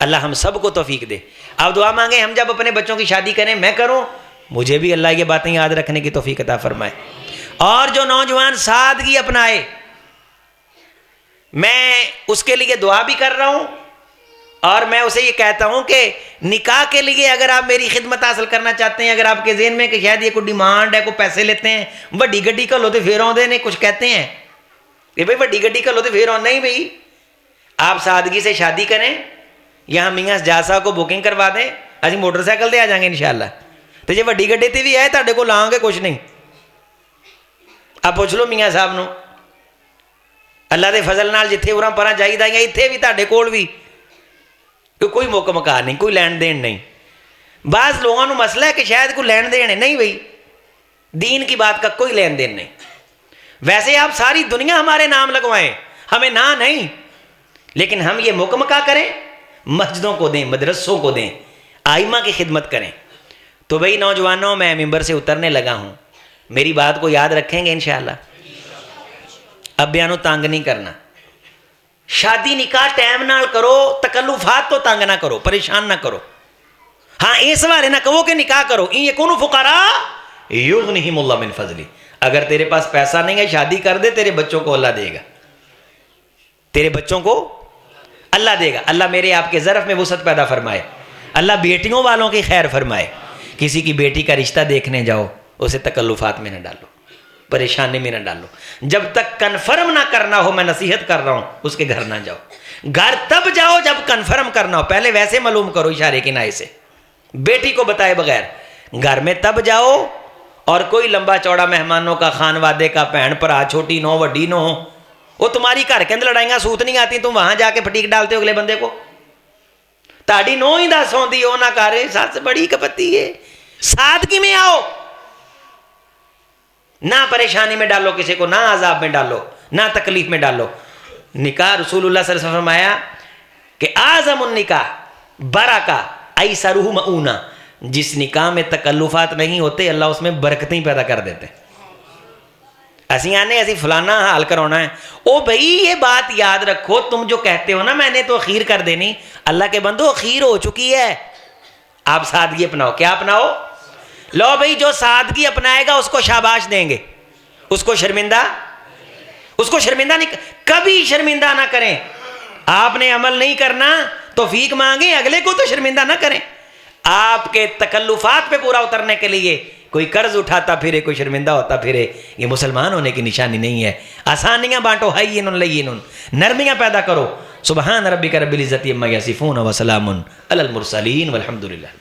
اللہ ہم سب کو توفیق دے. آپ دعا مانگیں ہم جب اپنے بچوں کی شادی کریں، میں کروں مجھے بھی اللہ یہ باتیں یاد رکھنے کی توفیق عطا فرمائے۔ اور جو نوجوان سادگی اپنائے، میں اس کے لیے دعا بھی کر رہا ہوں، اور میں اسے یہ کہتا ہوں کہ نکاح کے لیے اگر آپ میری خدمت حاصل کرنا چاہتے ہیں، اگر آپ کے ذہن میں کہ شاید یہ کوئی ڈیمانڈ ہے، کوئی پیسے لیتے ہیں، وڈی گڈی کا لوتے پھر آدھے نے کچھ کہتے ہیں کہ بھائی وڈی گڈی کا لوتے پھر آ، نہیں بھائی، آپ سادگی سے شادی کریں، یہاں میاں سجاد صاحب کو بکنگ کروا دیں، اسی موٹر سائیکل تے آ جائیں گے انشاءاللہ۔ تو جی وڈی گڈی تے بھی ہے تہاڈے کول آؤں گے کچھ نہیں، آپ پوچھ لو میاں صاحب نو، اللہ دے فضل نال جتھے اوراں پراں جائیدا ہے اتھے بھی تہاڈے کول بھی کوئی موقع مکار نہیں، کوئی لین دین نہیں۔ بعض لوگوں کو مسئلہ ہے کہ شاید کوئی لین دین ہے، نہیں بھائی، دین کی بات کا کوئی لین دین نہیں۔ ویسے آپ ساری دنیا ہمارے نام لگوائیں، ہمیں نہ نہیں، لیکن ہم یہ موقع مکا کریں، مسجدوں کو دیں، مدرسوں کو دیں، آئمہ کی خدمت کریں۔ تو بھائی نوجوانوں، میں ممبر سے اترنے لگا ہوں، میری بات کو یاد رکھیں گے انشاءاللہ۔ اب بیانوں تانگ نہیں کرنا، شادی نکاح ٹائم نال کرو، تکلفات تو تنگ نہ کرو، پریشان نہ کرو۔ ہاں اس والے نہ کہو کہ نکاح کرو، ان یکونوا فقراء یغنیہم اللہ من فضلی، اگر تیرے پاس پیسہ نہیں ہے شادی کر دے، تیرے بچوں کو اللہ دے گا، تیرے بچوں کو اللہ دے گا۔ اللہ میرے آپ کے ظرف میں وسعت پیدا فرمائے، اللہ بیٹیوں والوں کی خیر فرمائے۔ کسی کی بیٹی کا رشتہ دیکھنے جاؤ، اسے تکلفات میں نہ ڈالو، پریشانی میں نہ ڈالو، جب تک کنفرم نہ کرنا ہو، میں نصیحت کر رہا ہوں، اس کے گھر نہ جاؤ۔ گھر تب جاؤ جب کنفرم کرنا ہو، پہلے ویسے معلوم کرو اشارے کی نائے سے، بیٹی کو بتائے بغیر۔ گھر میں تب جاؤ، اور کوئی لمبا چوڑا مہمانوں کا، خانوادے کا، بہن پرا، چھوٹی نو وڈی نو، وہ تمہاری گھر کے اندر لڑائیاں سوت نہیں آتی، تم وہاں جا کے پھٹیک ڈالتے ہو اگلے بندے کو۔ تاڑی نو ہی دس ہوندی ہو نہ کارے، ساتھ بڑی کپتی ہے۔ سادگی میں آؤ، نہ پریشانی میں ڈالو کسی کو، نہ عذاب میں ڈالو، نہ تکلیف میں ڈالو۔ نکاح رسول اللہ صلی اللہ علیہ وسلم فرمایا کہ اعظم النکاح برکہ ایسرہ مؤونہ، جس نکاح میں تکلفات نہیں ہوتے اللہ اس میں برکتیں پیدا کر دیتے۔ اسی آنے ایسی فلانا حال کرونا ہے، او بھائی یہ بات یاد رکھو، تم جو کہتے ہو نا میں نے تو اخیر کر دینی، اللہ کے بندو اخیر ہو چکی ہے۔ آپ سادگی اپناؤ، کیا اپناؤ؟ لو بھائی، جو سادگی اپنائے گا اس کو شاباش دیں گے، اس کو شرمندہ نہیں، کبھی شرمندہ نہ کریں۔ آپ نے عمل نہیں کرنا توفیق مانگیں، اگلے کو تو شرمندہ نہ کریں۔ آپ کے تکلفات پہ پورا اترنے کے لیے کوئی قرض اٹھاتا پھرے، کوئی شرمندہ ہوتا پھرے، یہ مسلمان ہونے کی نشانی نہیں ہے۔ آسانیاں بانٹو، ہین لین، نرمیاں پیدا کرو۔ سبحان ربک رب العزت عما یصفون وسلام علی المرسلین والحمد للہ۔